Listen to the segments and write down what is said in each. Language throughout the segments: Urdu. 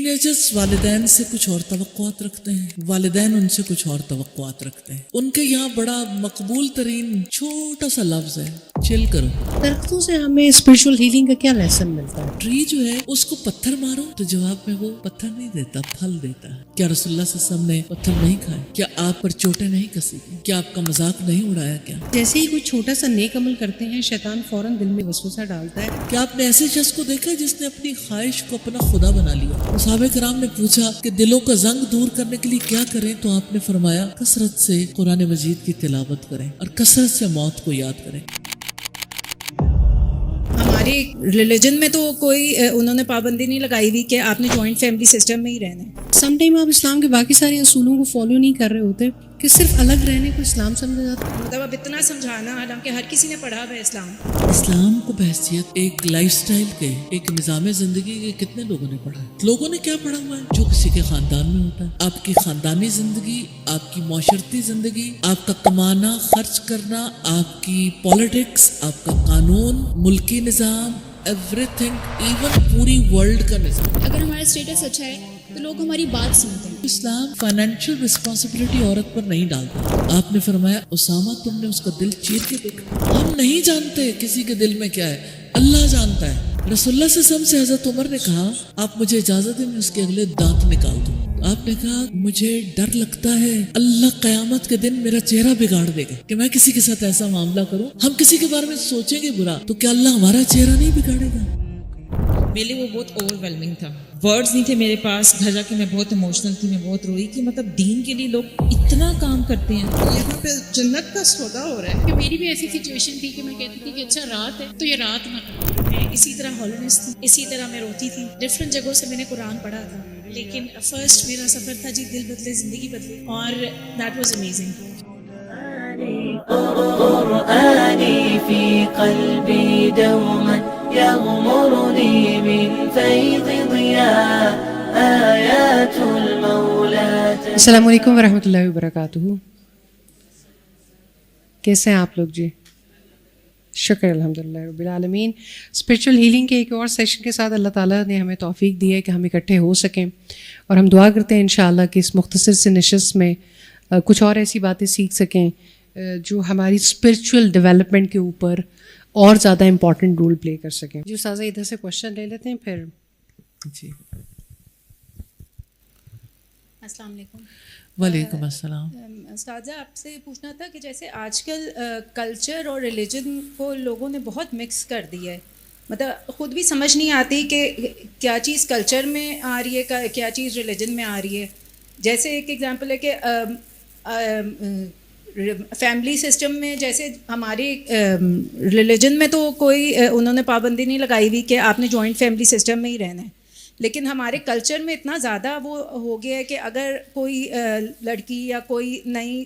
ٹینیجرز والدین سے کچھ اور توقعات رکھتے ہیں, والدین ان سے کچھ اور توقعات رکھتے ہیں. ان کے یہاں بڑا مقبول ترین چھوٹا سا لفظ ہے چل کرو. درختوں سے ہمیں اسپرچل ہیلنگ کا کیا لیسن ملتا ہے؟ ٹری جو ہے اس کو پتھر مارو تو جواب میں وہ پتھر نہیں دیتا, پھل دیتا ہے. کیا رسول اللہ صلی اللہ علیہ وسلم نے پتھر نہیں کھائے؟ کیا آپ پر چوٹیں نہیں کسی؟ کیا آپ کا مذاق نہیں اڑایا؟ کیا جیسے ہی کوئی چھوٹا سا نیک عمل کرتے ہیں شیطان فوراً دل میں وسوسہ ڈالتا ہے. کیا آپ نے ایسے شخص کو دیکھا جس نے اپنی خواہش کو اپنا خدا بنا لیا؟ صحابہ کرام نے پوچھا کہ دلوں کا زنگ دور کرنے کے لیے کیا کریں, تو آپ نے فرمایا کثرت سے قرآن مجید کی تلاوت کریں اور کثرت سے موت کو یاد کریں. ہمارے ریلیجن میں تو کوئی انہوں نے پابندی نہیں لگائی ہوئی کہ آپ نے جوائنٹ فیملی سسٹم میں ہی رہنا ہے. سم ٹائم آپ اسلام کے باقی سارے اصولوں کو فالو نہیں کر رہے ہوتے کہ صرف الگ رہنے کو اسلام سمجھا جاتا ہے. مطلب اب اتنا سمجھانا, حالانکہ ہر کسی نے پڑھا ہوا ہے اسلام. اسلام کو بحثیت ایک لائف سٹائل کے, ایک نظام زندگی کے کتنے لوگوں نے پڑھا ہے؟ لوگوں نے کیا پڑھا ہوا ہے؟ جو کسی کے خاندان میں ہوتا ہے. آپ کی خاندانی زندگی, آپ کی معاشرتی زندگی, آپ کا کمانا خرچ کرنا, آپ کی پالیٹکس, آپ کا قانون, ملکی نظام, ایوری تھنگ, ایون پوری ورلڈ کا نظام. اگر ہمارا اسٹیٹس اچھا ہے تو لوگ ہماری بات سنتے ہیں. اسلام فائنینشیل رسپانسبلٹی عورت پر نہیں ڈالتا. آپ نے فرمایا اسامہ تم نے اس کا دل چیر کے دیکھا. ہم نہیں جانتے کسی کے دل میں کیا ہے, اللہ جانتا ہے. رسول اللہ صلی اللہ علیہ وسلم سے حضرت عمر نے کہا آپ مجھے اجازت دیں میں اس کے اگلے دانت نکال دوں. آپ نے کہا مجھے ڈر لگتا ہے اللہ قیامت کے دن میرا چہرہ بگاڑ دے گا کہ میں کسی کے ساتھ ایسا معاملہ کروں. ہم کسی کے بارے میں سوچیں گے برا تو کیا اللہ ہمارا چہرہ نہیں بگاڑے گا؟ میرے لیے وہ بہت اوور ویلمنگ تھا, ورڈز نہیں تھے میرے پاس. گھر جا کے میں بہت ایموشنل تھی, میں بہت روئی کہ مطلب دین کے لیے لوگ اتنا کام کرتے ہیں. یہاں پہ جنت کا سودا ہو رہا ہے. کہ میری بھی ایسی سچویشن تھی کہ میں کہتی تھی کہ اچھا رات ہے تو یہ رات نہ کرو. میں اسی طرح ہالینس تھی, اسی طرح میں روتی تھی. ڈفرینٹ جگہوں سے میں نے قرآن پڑھا تھا, لیکن فرسٹ میرا سفر تھا جی دل بدلے زندگی بدلے, اور دیٹ واز امیزنگ. قرآني في قلبي دوما يغمرني من فيض ضياء آيات المولى. السلام علیکم ورحمۃ اللہ وبرکاتہ. کیسے ہیں آپ لوگ؟ جی شکر الحمدللہ رب العالمین. اسپرچل ہیلنگ کے ایک اور سیشن کے ساتھ اللہ تعالیٰ نے ہمیں توفیق دی ہے کہ ہم اکٹھے ہو سکیں, اور ہم دعا کرتے ہیں انشاءاللہ کہ اس مختصر سے نشست میں کچھ اور ایسی باتیں سیکھ سکیں جو ہماری اسپرچل ڈیولپمنٹ کے اوپر اور زیادہ امپورٹنٹ رول پلے کر سکیں. جو استاذہ ادھر سے کوشچن لے لیتے ہیں پھر. جی السلام علیکم. وعلیکم السلام. استاذہ آپ سے پوچھنا تھا کہ جیسے آج کل کلچر اور ریلیجن کو لوگوں نے بہت مکس کر دیا ہے, مطلب خود بھی سمجھ نہیں آتی کہ کیا چیز کلچر میں آ رہی ہے, کیا چیز ریلیجن میں آ رہی ہے. جیسے ایک ایگزامپل ہے کہ فیملی سسٹم میں, جیسے ہمارے ریلیجن میں تو کوئی انہوں نے پابندی نہیں لگائی ہوئی کہ آپ نے جوائنٹ فیملی سسٹم میں ہی رہنا ہے, لیکن ہمارے کلچر میں اتنا زیادہ وہ ہو گیا ہے کہ اگر کوئی لڑکی یا کوئی نئی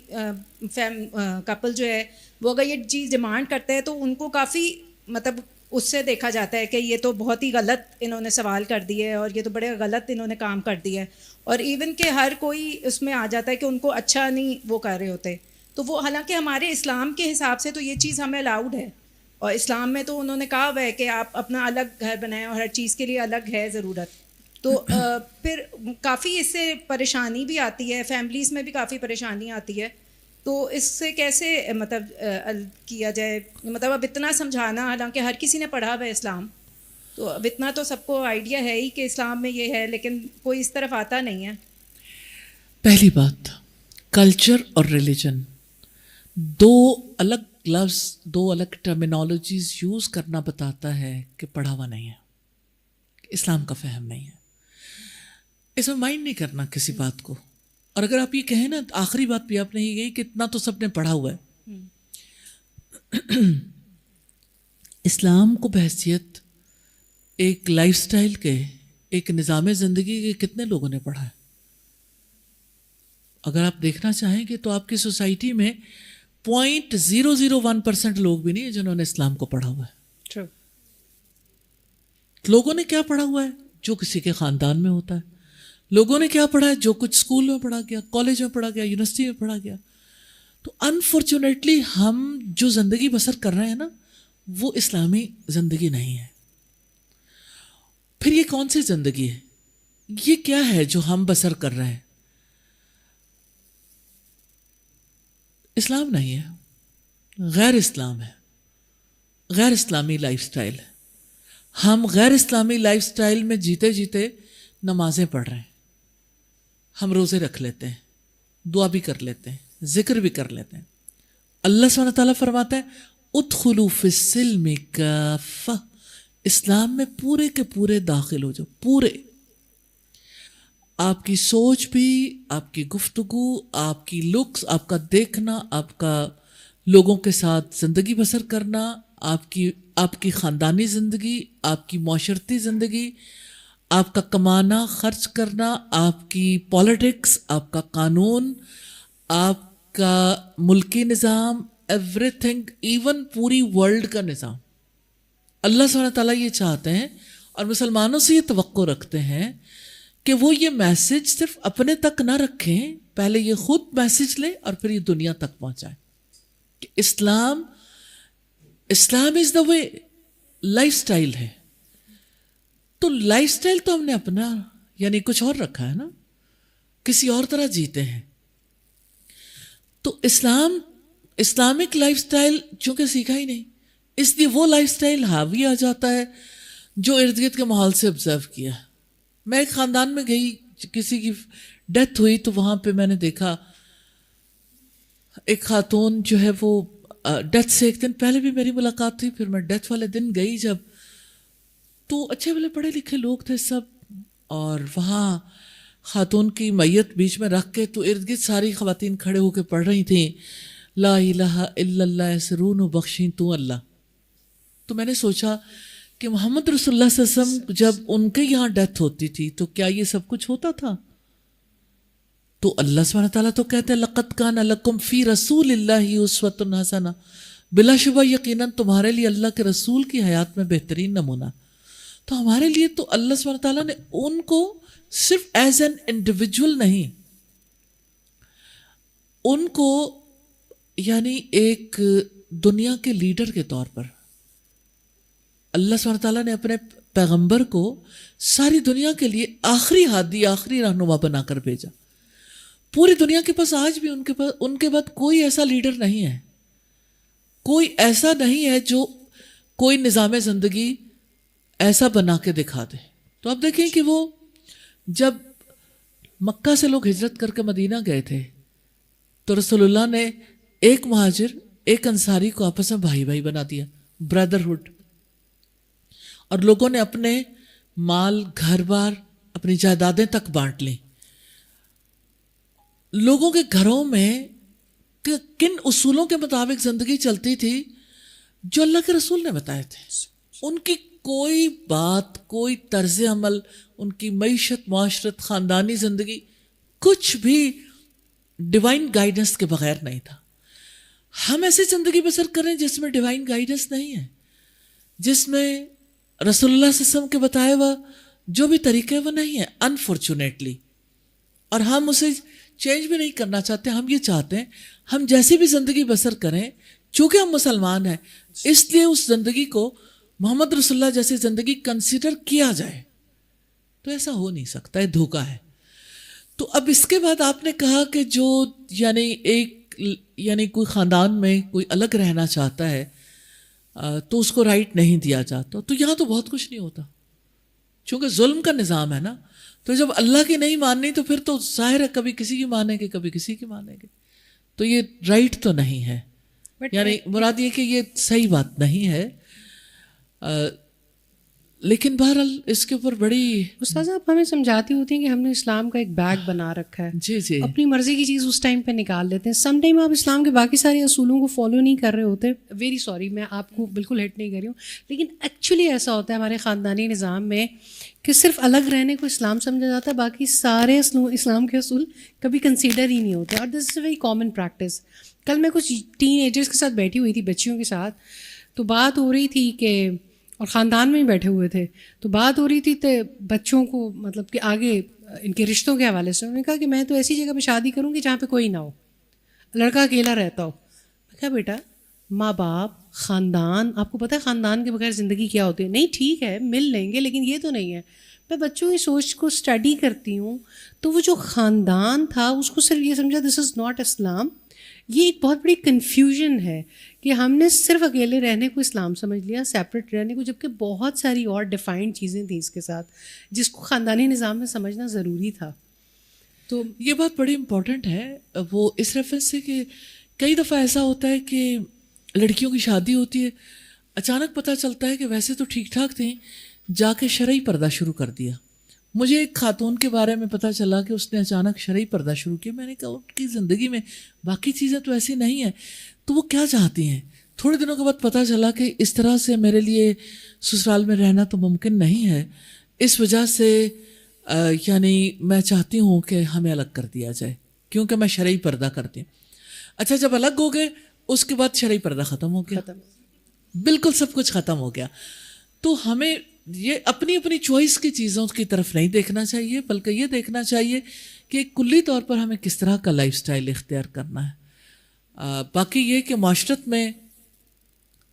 کپل جو ہے وہ اگر یہ چیز ڈیمانڈ کرتا ہے تو ان کو کافی مطلب اس سے دیکھا جاتا ہے کہ یہ تو بہت ہی غلط انہوں نے سوال کر دیے اور یہ تو بڑے غلط انہوں نے کام کر دیا ہے. اور ایون کہ ہر کوئی اس میں آ جاتا ہے کہ ان کو اچھا نہیں وہ کر رہے ہوتے. تو وہ حالانکہ ہمارے اسلام کے حساب سے تو یہ چیز ہمیں الاؤڈ ہے, اور اسلام میں تو انہوں نے کہا ہوا ہے کہ آپ اپنا الگ گھر بنائیں اور ہر چیز کے لیے الگ ہے ضرورت. تو پھر کافی اس سے پریشانی بھی آتی ہے, فیملیز میں بھی کافی پریشانی آتی ہے. تو اس سے کیسے مطلب کیا جائے؟ مطلب اب اتنا سمجھانا, حالانکہ ہر کسی نے پڑھا ہوا ہے اسلام, تو اب اتنا تو سب کو آئیڈیا ہے ہی کہ اسلام میں یہ ہے, لیکن کوئی اس طرف آتا نہیں ہے. پہلی بات, کلچر اور ریلیجن دو الگ لفظ, دو الگ ٹرمینالوجیز یوز کرنا بتاتا ہے کہ پڑھا ہوا نہیں ہے, اسلام کا فہم نہیں ہے. اس میں مائنڈ نہیں کرنا کسی بات کو. اور اگر آپ یہ کہیں نا, آخری بات بھی آپ نے یہ کہی کہ اتنا تو سب نے پڑھا ہوا ہے. اسلام کو بحثیت ایک لائف سٹائل کے, ایک نظام زندگی کے کتنے لوگوں نے پڑھا ہے؟ اگر آپ دیکھنا چاہیں گے تو آپ کی سوسائٹی میں 0.001% لوگ بھی نہیں ہیں جنہوں نے اسلام کو پڑھا ہوا ہے. لوگوں نے کیا پڑھا ہوا ہے؟ جو کسی کے خاندان میں ہوتا ہے. لوگوں نے کیا پڑھا ہے؟ جو کچھ اسکول میں پڑھا گیا, کالج میں پڑھا گیا, یونیورسٹی میں پڑھا گیا. تو انفارچونیٹلی ہم جو زندگی بسر کر رہے ہیں نا, وہ اسلامی زندگی نہیں ہے. پھر یہ کون سی زندگی ہے؟ یہ کیا ہے جو ہم بسر کر رہے ہیں؟ اسلام نہیں ہے، غیر اسلام ہے، غیر اسلامی لائف سٹائل ہے. ہم غیر اسلامی لائف سٹائل میں جیتے جیتے نمازیں پڑھ رہے ہیں، ہم روزے رکھ لیتے ہیں، دعا بھی کر لیتے ہیں، ذکر بھی کر لیتے ہیں. اللہ سبحانہ تعالیٰ فرماتا ہے ادخلوا فی السلم کافہ، اسلام میں پورے کے پورے داخل ہو جاؤ. پورے، آپ کی سوچ بھی، آپ کی گفتگو، آپ کی لکس، آپ کا دیکھنا، آپ کا لوگوں کے ساتھ زندگی بسر کرنا، آپ کی خاندانی زندگی، آپ کی معاشرتی زندگی، آپ کا کمانا، خرچ کرنا، آپ کی پالیٹکس، آپ کا قانون، آپ کا ملکی نظام، ایوری تھنگ، ایون پوری ورلڈ کا نظام. اللہ سبحانہ تعالیٰ یہ چاہتے ہیں اور مسلمانوں سے یہ توقع رکھتے ہیں کہ وہ یہ میسج صرف اپنے تک نہ رکھیں، پہلے یہ خود میسج لیں اور پھر یہ دنیا تک پہنچائیں کہ اسلام از دا وے، لائف سٹائل ہے. تو لائف سٹائل تو ہم نے اپنا یعنی کچھ اور رکھا ہے نا، کسی اور طرح جیتے ہیں. تو اسلامک لائف سٹائل چونکہ سیکھا ہی نہیں، اس لیے وہ لائف سٹائل حاوی آ جاتا ہے جو ارد گرد کے ماحول سے آبزرو کیا. میں ایک خاندان میں گئی، کسی کی ڈیتھ ہوئی تو وہاں پہ میں نے دیکھا ایک خاتون جو ہے وہ ڈیتھ سے ایک دن پہلے بھی میری ملاقات تھی، پھر میں ڈیتھ والے دن گئی جب، تو اچھے بھلے پڑھے لکھے لوگ تھے سب، اور وہاں خاتون کی میت بیچ میں رکھ کے تو ارد گرد ساری خواتین کھڑے ہو کے پڑھ رہی تھیں لا الہ الا اللہ اسرون و بخشیں تو اللہ. تو میں نے سوچا کہ محمد رسول اللہ صلی اللہ علیہ وسلم جب ان کے یہاں ڈیتھ ہوتی تھی تو کیا یہ سب کچھ ہوتا تھا؟ تو اللہ سبحانہ تعالیٰ تو کہتے ہیں لقد کان لکم فی رسول اللہ اسوۃ حسنہ، بلا شبہ یقیناً تمہارے لیے اللہ کے رسول کی حیات میں بہترین نمونہ. تو ہمارے لیے تو اللہ سبحانہ تعالیٰ نے ان کو صرف ایز این انڈیویجول نہیں، ان کو یعنی ایک دنیا کے لیڈر کے طور پر اللہ سبحانہ تعالیٰ نے اپنے پیغمبر کو ساری دنیا کے لیے آخری ہادی، آخری رہنما بنا کر بھیجا. پوری دنیا کے پاس آج بھی ان کے بعد کوئی ایسا لیڈر نہیں ہے، کوئی ایسا نہیں ہے جو کوئی نظام زندگی ایسا بنا کے دکھا دے. تو آپ دیکھیں کہ وہ جب مکہ سے لوگ ہجرت کر کے مدینہ گئے تھے تو رسول اللہ نے ایک مہاجر ایک انصاری کو آپس میں بھائی بھائی بنا دیا، بردرہڈ. اور لوگوں نے اپنے مال، گھر بار، اپنی جائیدادیں تک بانٹ لیں. لوگوں کے گھروں میں کن اصولوں کے مطابق زندگی چلتی تھی جو اللہ کے رسول نے بتائے تھے. ان کی کوئی بات، کوئی طرز عمل، ان کی معیشت، معاشرت، خاندانی زندگی کچھ بھی ڈیوائن گائیڈنس کے بغیر نہیں تھا. ہم ایسی زندگی بسر کریں جس میں ڈیوائن گائیڈنس نہیں ہے، جس میں رسول اللہ صلی اللہ علیہ وسلم کے بتائے ہوا جو بھی طریقے وہ نہیں ہیں انفارچونیٹلی. اور ہم اسے چینج بھی نہیں کرنا چاہتے. ہم یہ چاہتے ہیں ہم جیسی بھی زندگی بسر کریں، چونکہ ہم مسلمان ہیں اس لیے اس زندگی کو محمد رسول اللہ جیسی زندگی کنسیڈر کیا جائے. تو ایسا ہو نہیں سکتا، یہ دھوکہ ہے. تو اب اس کے بعد آپ نے کہا کہ جو یعنی کوئی خاندان میں کوئی الگ رہنا چاہتا ہے تو اس کو رائٹ نہیں دیا جاتا. تو یہاں تو بہت کچھ نہیں ہوتا چونکہ ظلم کا نظام ہے نا. تو جب اللہ کی نہیں ماننی تو پھر تو ظاہر ہے کبھی کسی کی مانیں گے، کبھی کسی کی مانیں گے. تو یہ رائٹ تو نہیں ہے، یعنی مراد یہ کہ یہ صحیح بات نہیں ہے. لیکن بہرحال اس کے اوپر بڑی استاذہ آپ ہمیں سمجھاتی ہوتی ہیں کہ ہم نے اسلام کا ایک بیگ بنا رکھا ہے، جی جی اپنی مرضی کی چیز اس ٹائم پہ نکال لیتے ہیں. سم ٹائم آپ اسلام کے باقی سارے اصولوں کو فالو نہیں کر رہے ہوتے. ویری سوری، میں آپ کو بالکل ہٹ نہیں کر رہی ہوں، لیکن ایکچولی ایسا ہوتا ہے ہمارے خاندانی نظام میں کہ صرف الگ رہنے کو اسلام سمجھا جاتا ہے، باقی سارے اسلام کے اصول کبھی کنسیڈر ہی نہیں ہوتے. اور دس از اے ویری کامن پریکٹس. کل میں کچھ ٹین ایجرس کے ساتھ بیٹھی ہوئی تھی، بچیوں کے ساتھ، تو بات ہو رہی تھی کہ اور خاندان میں ہی بیٹھے ہوئے تھے تو بات ہو رہی تھی تو بچوں کو مطلب کہ آگے ان کے رشتوں کے حوالے سے انہوں نے کہا کہ میں تو ایسی جگہ پہ شادی کروں گی جہاں پہ کوئی نہ ہو، لڑکا اکیلا رہتا ہو. میں کہا بیٹا ماں باپ, خاندان. آپ کو پتہ ہے خاندان کے بغیر زندگی کیا ہوتی ہے؟ نہیں ٹھیک ہے مل لیں گے لیکن یہ تو نہیں ہے. میں بچوں کی سوچ کو اسٹڈی کرتی ہوں تو وہ جو خاندان تھا اس کو صرف یہ سمجھا دس از ناٹ اسلام. یہ ایک بہت بڑی کنفیوژن ہے کہ ہم نے صرف اکیلے رہنے کو اسلام سمجھ لیا, سیپریٹ رہنے کو, جبکہ بہت ساری اور ڈیفائنڈ چیزیں تھیں اس کے ساتھ جس کو خاندانی نظام میں سمجھنا ضروری تھا. تو یہ بات بڑی امپورٹنٹ ہے وہ اس ریفرنس سے کہ کئی دفعہ ایسا ہوتا ہے کہ لڑکیوں کی شادی ہوتی ہے, اچانک پتہ چلتا ہے کہ ویسے تو ٹھیک ٹھاک تھیں, جا کے شرعی پردہ شروع کر دیا. مجھے ایک خاتون کے بارے میں پتہ چلا کہ اس نے اچانک شرعی پردہ شروع کیا. میں نے کہا ان کی زندگی میں باقی چیزیں تو ایسی نہیں ہیں, تو وہ کیا چاہتی ہیں؟ تھوڑے دنوں کے بعد پتہ چلا کہ اس طرح سے میرے لیے سسرال میں رہنا تو ممکن نہیں ہے, اس وجہ سے یعنی میں چاہتی ہوں کہ ہمیں الگ کر دیا جائے کیونکہ میں شرعی پردہ کرتی ہوں. اچھا جب الگ ہو گئے اس کے بعد شرعی پردہ ختم ہو گیا, بالکل سب کچھ ختم ہو گیا. تو ہمیں یہ اپنی اپنی چوائس کی چیزوں کی طرف نہیں دیکھنا چاہیے بلکہ یہ دیکھنا چاہیے کہ کلی طور پر ہمیں کس طرح کا لائف سٹائل اختیار کرنا ہے. باقی یہ کہ معاشرت میں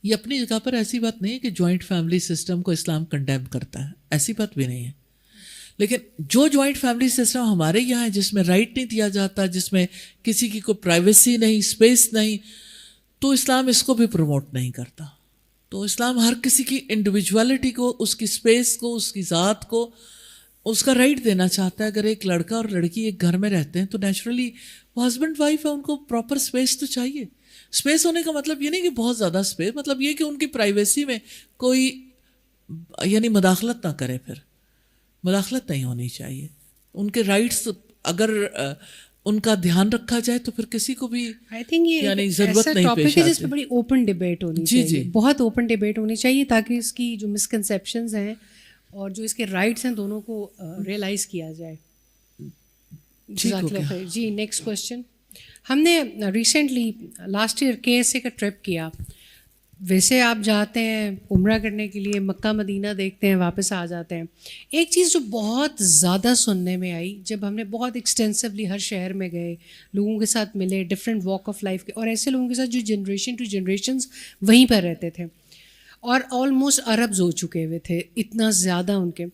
یہ اپنی جگہ پر ایسی بات نہیں ہے کہ جوائنٹ فیملی سسٹم کو اسلام کنڈیم کرتا ہے, ایسی بات بھی نہیں ہے. لیکن جو جوائنٹ فیملی سسٹم ہمارے یہاں ہے جس میں رائٹ نہیں دیا جاتا, جس میں کسی کی کوئی پرائیویسی نہیں, اسپیس نہیں, تو اسلام اس کو بھی پروموٹ نہیں کرتا. تو اسلام ہر کسی کی انڈیویجویلٹی کو, اس کی اسپیس کو, اس کی ذات کو اس کا رائٹ دینا چاہتا ہے. اگر ایک لڑکا اور لڑکی ایک گھر میں رہتے ہیں تو نیچرلی وہ ہسبینڈ وائف ہے, ان کو پراپر اسپیس تو چاہیے. اسپیس ہونے کا مطلب یہ نہیں کہ بہت زیادہ اسپیس, مطلب یہ کہ ان کی پرائیویسی میں کوئی یعنی مداخلت نہ کرے, پھر مداخلت نہیں ہونی چاہیے. ان کے رائٹس اگر ان کا دھیان رکھا جائے تو پھر کسی کو بھی آئی تھنک یہ یعنی ضرورت نہیں پیش آتی ہے آتی. جس پہ بڑی اوپن ڈبیٹ ہونی چاہیے, بہت اوپن ڈبیٹ ہونی چاہیے تاکہ اس کی جو مسکنسیپشنز ہیں اور جو اس کے رائٹس ہیں دونوں کو ریئلائز کیا جائے. جی نیکسٹ کوشچن. ہم نے ریسنٹلی لاسٹ ایئر KSA کا ٹرپ کیا. ویسے آپ جاتے ہیں عمرہ کرنے کے لیے, مکہ مدینہ دیکھتے ہیں, واپس آ جاتے ہیں. ایک چیز جو بہت زیادہ سننے میں آئی جب ہم نے بہت ایکسٹینسولی ہر شہر میں گئے, لوگوں کے ساتھ ملے, ڈفرینٹ واک آف لائف کے, اور ایسے لوگوں کے ساتھ جو جنریشن ٹو جنریشنز وہیں پر رہتے تھے اور آلموسٹ عربز ہو چکے ہوئے تھے, اتنا زیادہ ان کے,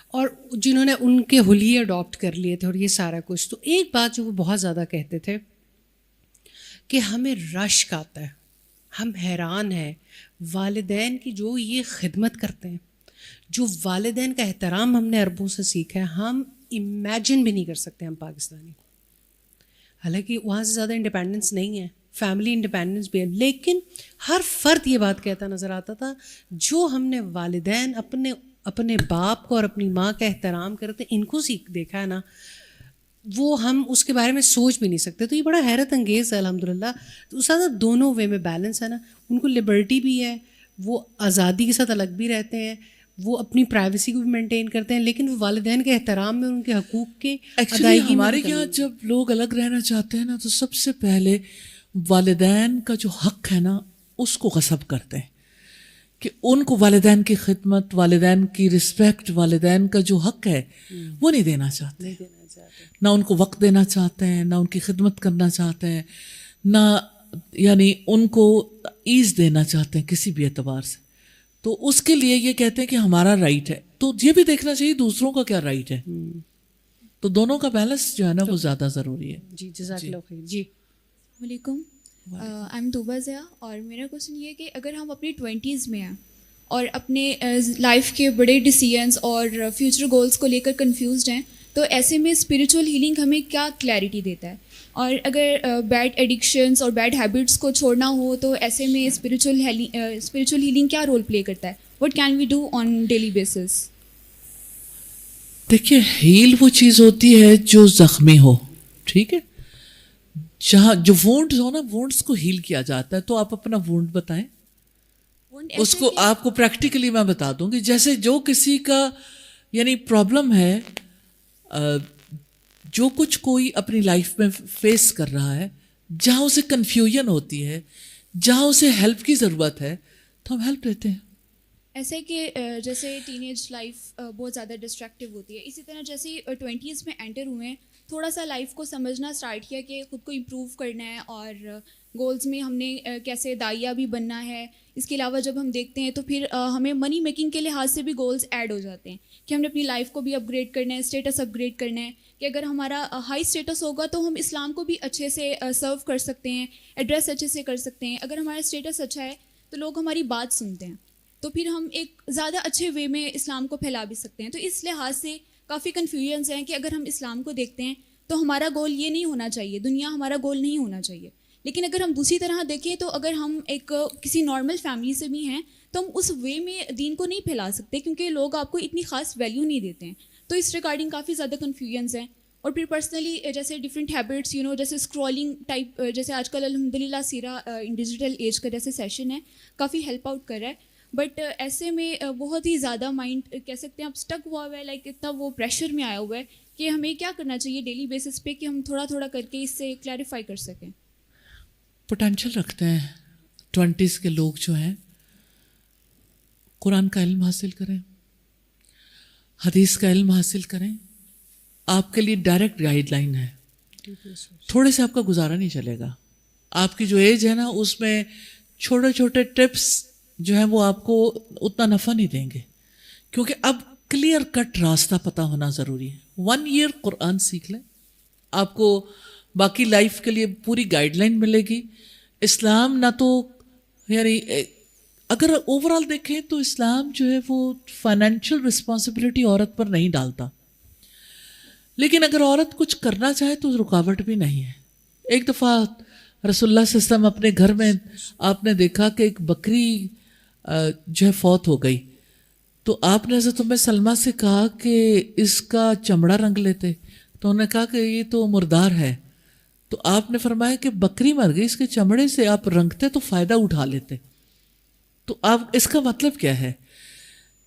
اور جنہوں نے ان کے حلیے اڈاپٹ کر لیے تھے اور یہ سارا کچھ. تو ایک بات جو وہ بہت زیادہ کہتے تھے کہ ہمیں رشک آتا ہے, ہم حیران ہیں والدین کی جو یہ خدمت کرتے ہیں, جو والدین کا احترام ہم نے عربوں سے سیکھا ہے, ہم امیجن بھی نہیں کر سکتے ہم پاکستانی. حالانکہ وہاں سے زیادہ انڈیپینڈنس نہیں ہے, فیملی انڈیپینڈنس بھی ہے, لیکن ہر فرد یہ بات کہتا نظر آتا تھا جو ہم نے والدین اپنے باپ کو اور اپنی ماں کا احترام کرتے ان کو سیکھ دیکھا ہے نا, وہ ہم اس کے بارے میں سوچ بھی نہیں سکتے. تو یہ بڑا حیرت انگیز ہے الحمدللہ. تو اس طرح دونوں وے میں بیلنس ہے نا, ان کو لبرٹی بھی ہے, وہ آزادی کے ساتھ الگ بھی رہتے ہیں, وہ اپنی پرائیویسی کو بھی مینٹین کرتے ہیں, لیکن وہ والدین کے احترام میں ان کے حقوق کے ادائیگی. ہمارے یہاں جب لوگ الگ رہنا چاہتے ہیں نا تو سب سے پہلے والدین کا جو حق ہے نا اس کو غصب کرتے ہیں کہ ان کو والدین کی خدمت, والدین کی رسپیکٹ, والدین کا جو حق ہے وہ نہیں دینا چاہتے. نہ ان کو وقت دینا چاہتے ہیں, نہ ان کی خدمت کرنا چاہتے ہیں, نہ یعنی ان کو ایز دینا چاہتے ہیں کسی بھی اعتبار سے. تو اس کے لیے یہ کہتے ہیں کہ ہمارا رائٹ ہے, تو یہ بھی دیکھنا چاہیے دوسروں کا کیا رائٹ ہے. تو دونوں کا بیلنس جو ہے نا وہ زیادہ ضروری ہے. جی جزاک اللہ خیر. جی السلام علیکم, آئی ایم توبہ ضیاء. اور میرا کوشچن یہ ہے کہ اگر ہم اپنی 20s میں ہیں اور اپنے لائف کے بڑے ڈیسیژنس اور فیوچر گولس کو لے کر کنفیوزڈ ہیں, تو ایسے میں اسپریچول ہیلنگ ہمیں کیا کلیئرٹی دیتا ہے؟ اور اگر بیڈ ایڈکشنس اور بیڈ ہیبٹس کو چھوڑنا ہو تو ایسے میں اسپریچول ہیلنگ کیا رول پلے کرتا ہے؟ What can we do on daily basis? دیکھیے ہیل وہ چیز ہوتی ہے جو زخمی ہو, ٹھیک ہے, جہاں جو وونڈز ہو نا وونڈز کو ہیل کیا جاتا ہے. تو آپ اپنا وونڈ بتائیں, اس کو آپ کو پریکٹیکلی میں بتا دوں گی. جیسے جو کسی کا یعنی پرابلم ہے, جو کچھ کوئی اپنی لائف میں فیس کر رہا ہے, جہاں اسے کنفیوژن ہوتی ہے, جہاں اسے ہیلپ کی ضرورت ہے, تو ہم ہیلپ دیتے ہیں. ایسے کہ جیسے ٹین ایج لائف بہت زیادہ ڈسٹریکٹیو ہوتی ہے، اسی طرح جیسے 20s میں انٹر ہوئے ہیں، تھوڑا سا لائف کو سمجھنا اسٹارٹ کیا کہ خود کو امپروو کرنا ہے، اور گولز میں ہم نے کیسے داعیہ بھی بننا ہے. اس کے علاوہ جب ہم دیکھتے ہیں تو پھر ہمیں منی میکنگ کے لحاظ سے بھی گولز ایڈ ہو جاتے ہیں کہ ہم نے اپنی لائف کو بھی اپ گریڈ کرنا ہے، اسٹیٹس اپ گریڈ کرنا ہے، کہ اگر ہمارا ہائی اسٹیٹس ہوگا تو ہم اسلام کو بھی اچھے سے سرو کر سکتے ہیں، ایڈریس اچھے سے کر سکتے ہیں. اگر ہمارا اسٹیٹس اچھا ہے تو لوگ ہماری بات سنتے ہیں، تو پھر ہم ایک زیادہ اچھے وے میں اسلام کو پھیلا بھی سکتے ہیں. تو اس لحاظ سے کافی کنفیوژنس ہیں کہ اگر ہم اسلام کو دیکھتے ہیں تو ہمارا گول یہ نہیں ہونا چاہیے، دنیا ہمارا گول نہیں ہونا چاہیے. لیکن اگر ہم دوسری طرح دیکھیں تو اگر ہم ایک کسی نارمل فیملی سے بھی ہیں تو ہم اس وے میں دین کو نہیں پھیلا سکتے، کیونکہ لوگ آپ کو اتنی خاص ویلیو نہیں دیتے ہیں. تو اس ریگارڈنگ کافی زیادہ کنفیوژنس ہیں. اور پھر پرسنلی جیسے ڈفرینٹ ہیبٹس جیسے اسکرولنگ ٹائپ، جیسے آج کل الحمدللہ سیرا ان ڈیجیٹل ایج کا جیسے سیشن ہے کافی ہیلپ آؤٹ کر رہا ہے. بٹ ایسے میں بہت ہی زیادہ مائنڈ کہہ سکتے ہیں آپ اسٹک ہوا ہوا ہے، لائک اتنا وہ پریشر میں آیا ہوا ہے کہ ہمیں کیا کرنا چاہیے ڈیلی بیسس پہ کہ ہم تھوڑا تھوڑا کر کے اس سے کلیریفائی کر سکیں. پوٹینشیل رکھتے ہیں 20s کے لوگ جو ہیں، قرآن کا علم حاصل کریں، حدیث کا علم حاصل کریں. آپ کے لیے ڈائریکٹ گائیڈ لائن ہے، تھوڑے سے آپ کا گزارا نہیں چلے گا. آپ کی جو ایج ہے نا اس میں چھوٹے چھوٹے ٹپس جو ہیں وہ آپ کو اتنا نفع نہیں دیں گے، کیونکہ اب کلیئر کٹ راستہ پتہ ہونا ضروری ہے. 1 year قرآن سیکھ لیں، آپ کو باقی لائف کے لیے پوری گائیڈ لائن ملے گی. اسلام نہ تو یعنی اگر اوور آل دیکھیں تو اسلام جو ہے وہ فائنینشیل رسپانسبلٹی عورت پر نہیں ڈالتا، لیکن اگر عورت کچھ کرنا چاہے تو رکاوٹ بھی نہیں ہے. ایک دفعہ رسول اللہ صلی اللہ علیہ وسلم اپنے گھر میں آپ نے دیکھا کہ ایک بکری جو ہے فوت ہو گئی، تو آپ نے حضرت ام سلمہ سے کہا کہ اس کا چمڑا رنگ لیتے، تو انہوں نے کہا کہ یہ تو مردار ہے. تو آپ نے فرمایا کہ بکری مر گئی، اس کے چمڑے سے آپ رنگتے تو فائدہ اٹھا لیتے. تو آپ اس کا مطلب کیا ہے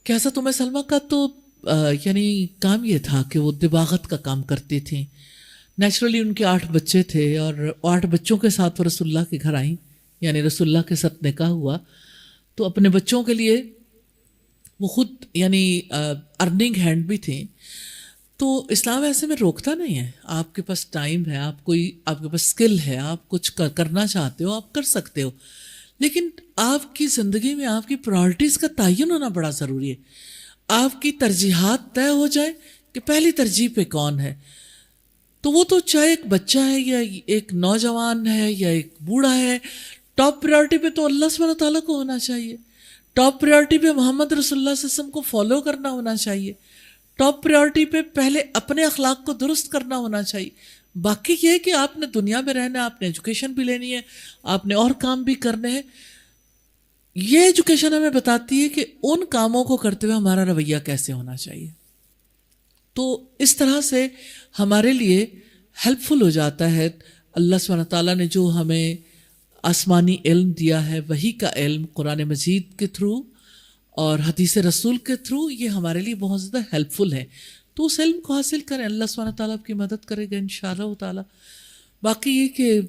کہ حضرت ام سلمہ کا تو یعنی کام یہ تھا کہ وہ دباغت کا کام کرتی تھیں. نیچرلی ان کے 8 بچے تھے اور 8 بچوں کے ساتھ وہ رسول اللہ کے گھر آئیں، یعنی رسول اللہ کے ساتھ نکاح ہوا. تو اپنے بچوں کے لیے وہ خود یعنی ارننگ ہینڈ بھی تھیں. تو اسلام ایسے میں روکتا نہیں ہے، آپ کے پاس ٹائم ہے، آپ کے پاس اسکل ہے، آپ کچھ کرنا چاہتے ہو آپ کر سکتے ہو، لیکن آپ کی زندگی میں آپ کی پرائرٹیز کا تعین ہونا بڑا ضروری ہے. آپ کی ترجیحات طے ہو جائے کہ پہلی ترجیح پہ کون ہے. تو وہ تو چاہے ایک بچہ ہے یا ایک نوجوان ہے یا ایک بوڑھا ہے، ٹاپ پریورٹی پہ تو اللہ سبحانہ تعالیٰ کو ہونا چاہیے. ٹاپ پریورٹی پہ محمد رسول اللہ صلی اللہ علیہ وسلم کو فالو کرنا ہونا چاہیے. ٹاپ پریورٹی پہ پہلے اپنے اخلاق کو درست کرنا ہونا چاہیے. باقی یہ ہے کہ آپ نے دنیا میں رہنا ہے، آپ نے ایجوکیشن بھی لینی ہے، آپ نے اور کام بھی کرنے ہیں. یہ ایجوکیشن ہمیں بتاتی ہے کہ ان کاموں کو کرتے ہوئے ہمارا رویہ کیسے ہونا چاہیے. تو اس طرح سے ہمارے لیے ہیلپ فل ہو جاتا ہے. اللہ سبحانہ تعالیٰ نے جو ہمیں آسمانی علم دیا ہے، وحی کا علم قرآن مجید کے تھرو اور حدیث رسول کے تھرو، یہ ہمارے لیے بہت زیادہ ہیلپ فل ہے. تو اس علم کو حاصل کریں، اللہ سبحانہ تعالیٰ آپ کی مدد کرے گا انشاءاللہ تعالیٰ. باقی یہ کہ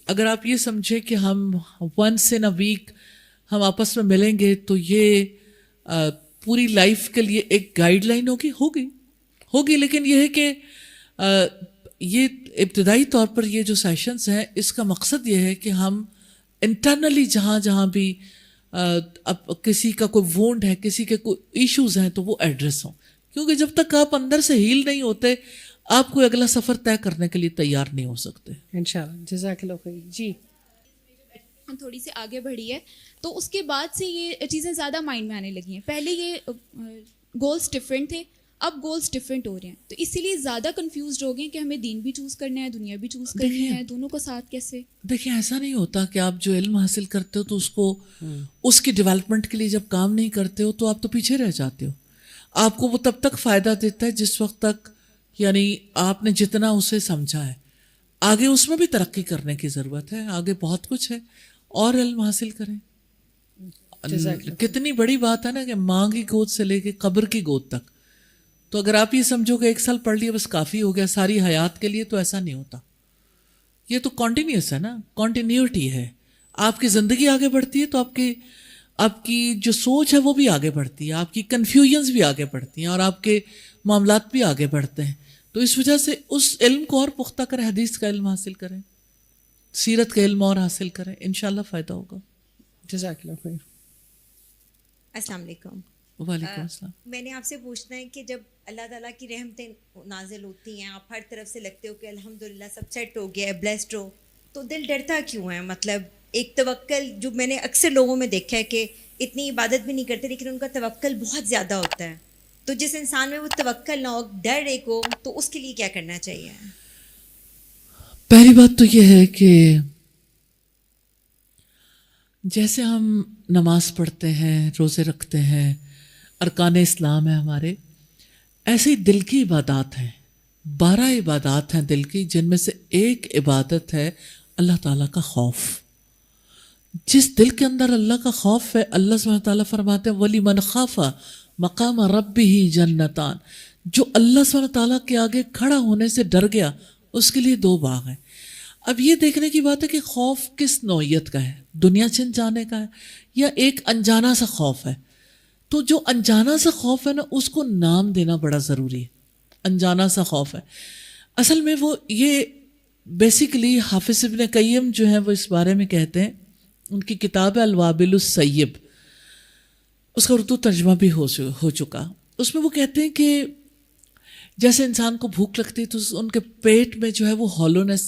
اگر آپ یہ سمجھیں کہ ہم ونس ان اے ویک ہم آپس میں ملیں گے تو یہ پوری لائف کے لیے ایک گائیڈ لائن ہوگی، لیکن یہ ہے کہ یہ ابتدائی طور پر یہ جو سیشنز ہیں اس کا مقصد یہ ہے کہ ہم انٹرنلی جہاں بھی اب کسی کا کوئی وونڈ ہے، کسی کے کوئی ایشوز ہیں تو وہ ایڈریس ہوں. کیونکہ جب تک آپ اندر سے ہیل نہیں ہوتے آپ کوئی اگلا سفر طے کرنے کے لیے تیار نہیں ہو سکتے. انشاءاللہ. جزاک اللہ خیر. جی تھوڑی سی آگے بڑھی ہے تو اس کے بعد سے یہ چیزیں زیادہ مائنڈ میں آنے لگی ہیں. پہلے یہ گولز ڈفرینٹ تھے، اب گولز ڈفرینٹ ہو رہے ہیں، تو اسی لیے زیادہ کنفیوزڈ ہو گئے کہ ہمیں دین بھی چوز کرنا ہے، دنیا بھی چوز کرنی ہے، دونوں کو ساتھ کیسے. دیکھیں ایسا نہیں ہوتا کہ آپ جو علم حاصل کرتے ہو تو اس کو اس کی ڈیولپمنٹ کے لیے جب کام نہیں کرتے ہو تو آپ تو پیچھے رہ جاتے ہو. آپ کو وہ تب تک فائدہ دیتا ہے جس وقت تک یعنی آپ نے جتنا اسے سمجھا ہے. آگے اس میں بھی ترقی کرنے کی ضرورت ہے، آگے بہت کچھ ہے، اور علم حاصل کریں. کتنی بڑی بات ہے نا کہ ماں کی گود سے لے کے قبر کی گود تک. تو اگر آپ یہ سمجھو کہ 1 سال پڑھ لیا بس کافی ہو گیا ساری حیات کے لیے، تو ایسا نہیں ہوتا. یہ تو کنٹینیوس ہے نا، کنٹینیوٹی ہے. آپ کی زندگی آگے بڑھتی ہے تو آپ کی آپ کی جو سوچ ہے وہ بھی آگے بڑھتی ہے, آپ کی کنفیوژنز بھی آگے بڑھتی ہیں, اور آپ کے معاملات بھی آگے بڑھتے ہیں. تو اس وجہ سے اس علم کو اور پختہ کریں, حدیث کا علم حاصل کریں, سیرت کا علم اور حاصل کریں, انشاءاللہ فائدہ ہوگا. جزاک اللہ خیر. السلام علیکم. وعلیکم السلام. میں نے آپ سے پوچھنا ہے کہ جب اللہ تعالیٰ کی رحمتیں نازل ہوتی ہیں, آپ ہر طرف سے لگتے ہو کہ الحمدللہ سب سیٹ ہو گیا ہے, بلیسڈ ہو, تو دل ڈرتا کیوں ہے؟ مطلب ایک توکل جو میں نے اکثر لوگوں میں دیکھا ہے کہ اتنی عبادت بھی نہیں کرتے لیکن ان کا توکل بہت زیادہ ہوتا ہے. تو جس انسان میں وہ توکل نہ ہو, ڈر ایک ہو, تو اس کے لیے کیا کرنا چاہیے؟ پہلی بات تو یہ ہے کہ جیسے ہم نماز پڑھتے ہیں, روزے رکھتے ہیں, ارکان اسلام ہیں ہمارے, ایسے ہی دل کی عبادات ہیں. 12 عبادات ہیں دل کی, جن میں سے ایک عبادت ہے اللہ تعالیٰ کا خوف. جس دل کے اندر اللہ کا خوف ہے, اللہ سبحانہ تعالیٰ فرماتے ہیں وَلِمَنْ خَافَ مقام ربہ جنتان, جو اللہ سبحانہ تعالیٰ کے آگے کھڑا ہونے سے ڈر گیا اس کے لیے 2 باغ ہیں. اب یہ دیکھنے کی بات ہے کہ خوف کس نوعیت کا ہے, دنیا چھن جانے کا ہے یا ایک انجانا سا خوف ہے. تو جو انجانا سا خوف ہے نا, اس کو نام دینا بڑا ضروری ہے. انجانا سا خوف ہے, اصل میں وہ یہ بیسیکلی حافظ ابن قیم جو ہیں وہ اس بارے میں کہتے ہیں, ان کی کتاب ہے الوابل السیب, اس کا اردو ترجمہ بھی ہو چکا. اس میں وہ کہتے ہیں کہ جیسے انسان کو بھوک لگتی ہے تو ان کے پیٹ میں جو ہے وہ ہالونیس,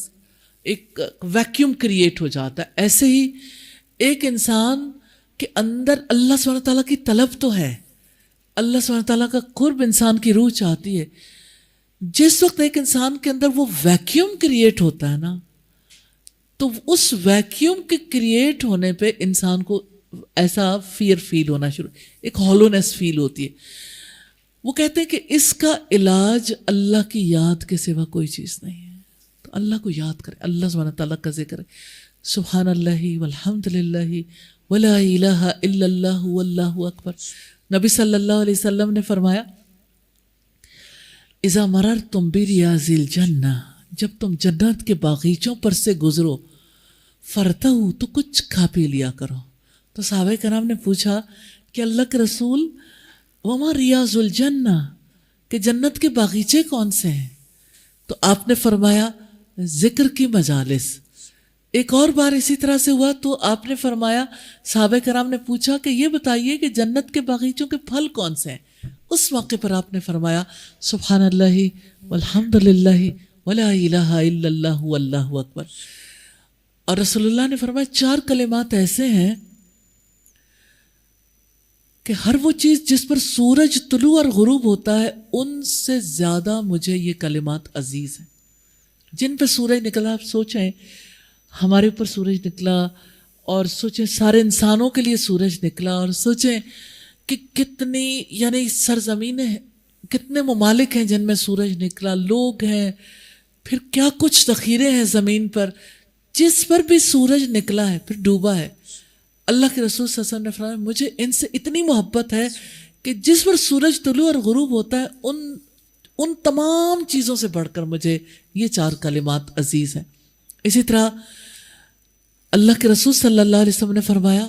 ایک ویکیوم کریٹ ہو جاتا ہے. ایسے ہی ایک انسان کے اندر اللہ سبحانہ تعالیٰ کی طلب تو ہے, اللہ سبحانہ تعالیٰ کا قرب انسان کی روح چاہتی ہے. جس وقت ایک انسان کے اندر وہ ویکیوم کریٹ ہوتا ہے نا, تو اس ویکیوم کے کریٹ ہونے پہ انسان کو ایسا فیئر فیل ہونا شروع, ایک ہالونیس فیل ہوتی ہے. وہ کہتے ہیں کہ اس کا علاج اللہ کی یاد کے سوا کوئی چیز نہیں ہے. تو اللہ کو یاد کرے, اللہ سبحانہ تعالیٰ کا ذکر ہے, سبحان اللہ والحمد للہ ولا الہ الا اللہ واللہ اکبر. نبی صلی اللہ علیہ وسلم نے فرمایا اذا مررتم بریاض الجنہ, جب تم جنت کے باغیچوں پر سے گزرو, فرتہو, تو کچھ کھا پی لیا کرو. تو صحابہ کرام نے پوچھا کہ اللہ کے رسول وما ریاض الجنہ, کہ جنت کے باغیچے کون سے ہیں؟ تو آپ نے فرمایا ذکر کی مجالس. ایک اور بار اسی طرح سے ہوا تو آپ نے فرمایا, صحابہ کرام نے پوچھا کہ یہ بتائیے کہ جنت کے باغیچوں کے پھل کون سے ہیں؟ اس موقع پر آپ نے فرمایا سبحان اللہ والحمد للہ ولا الہ الا اللہ واللہ اکبر. اور رسول اللہ نے فرمایا 4 کلمات ایسے ہیں کہ ہر وہ چیز جس پر سورج طلوع اور غروب ہوتا ہے ان سے زیادہ مجھے یہ کلمات عزیز ہیں. جن پہ سورج نکلا, آپ سوچیں ہمارے اوپر سورج نکلا, اور سوچیں سارے انسانوں کے لیے سورج نکلا, اور سوچیں کہ کتنی یعنی سرزمینیں, کتنے ممالک ہیں جن میں سورج نکلا, لوگ ہیں, پھر کیا کچھ ذخیرے ہیں زمین پر. جس پر بھی سورج نکلا ہے پھر ڈوبا ہے. اللہ کے رسول صلی اللہ علیہ وسلم نے فرمایا مجھے ان سے اتنی محبت ہے کہ جس پر سورج طلوع اور غروب ہوتا ہے ان تمام چیزوں سے بڑھ کر مجھے یہ 4 کلمات عزیز ہیں. اسی طرح اللہ کے رسول صلی اللہ علیہ وسلم نے فرمایا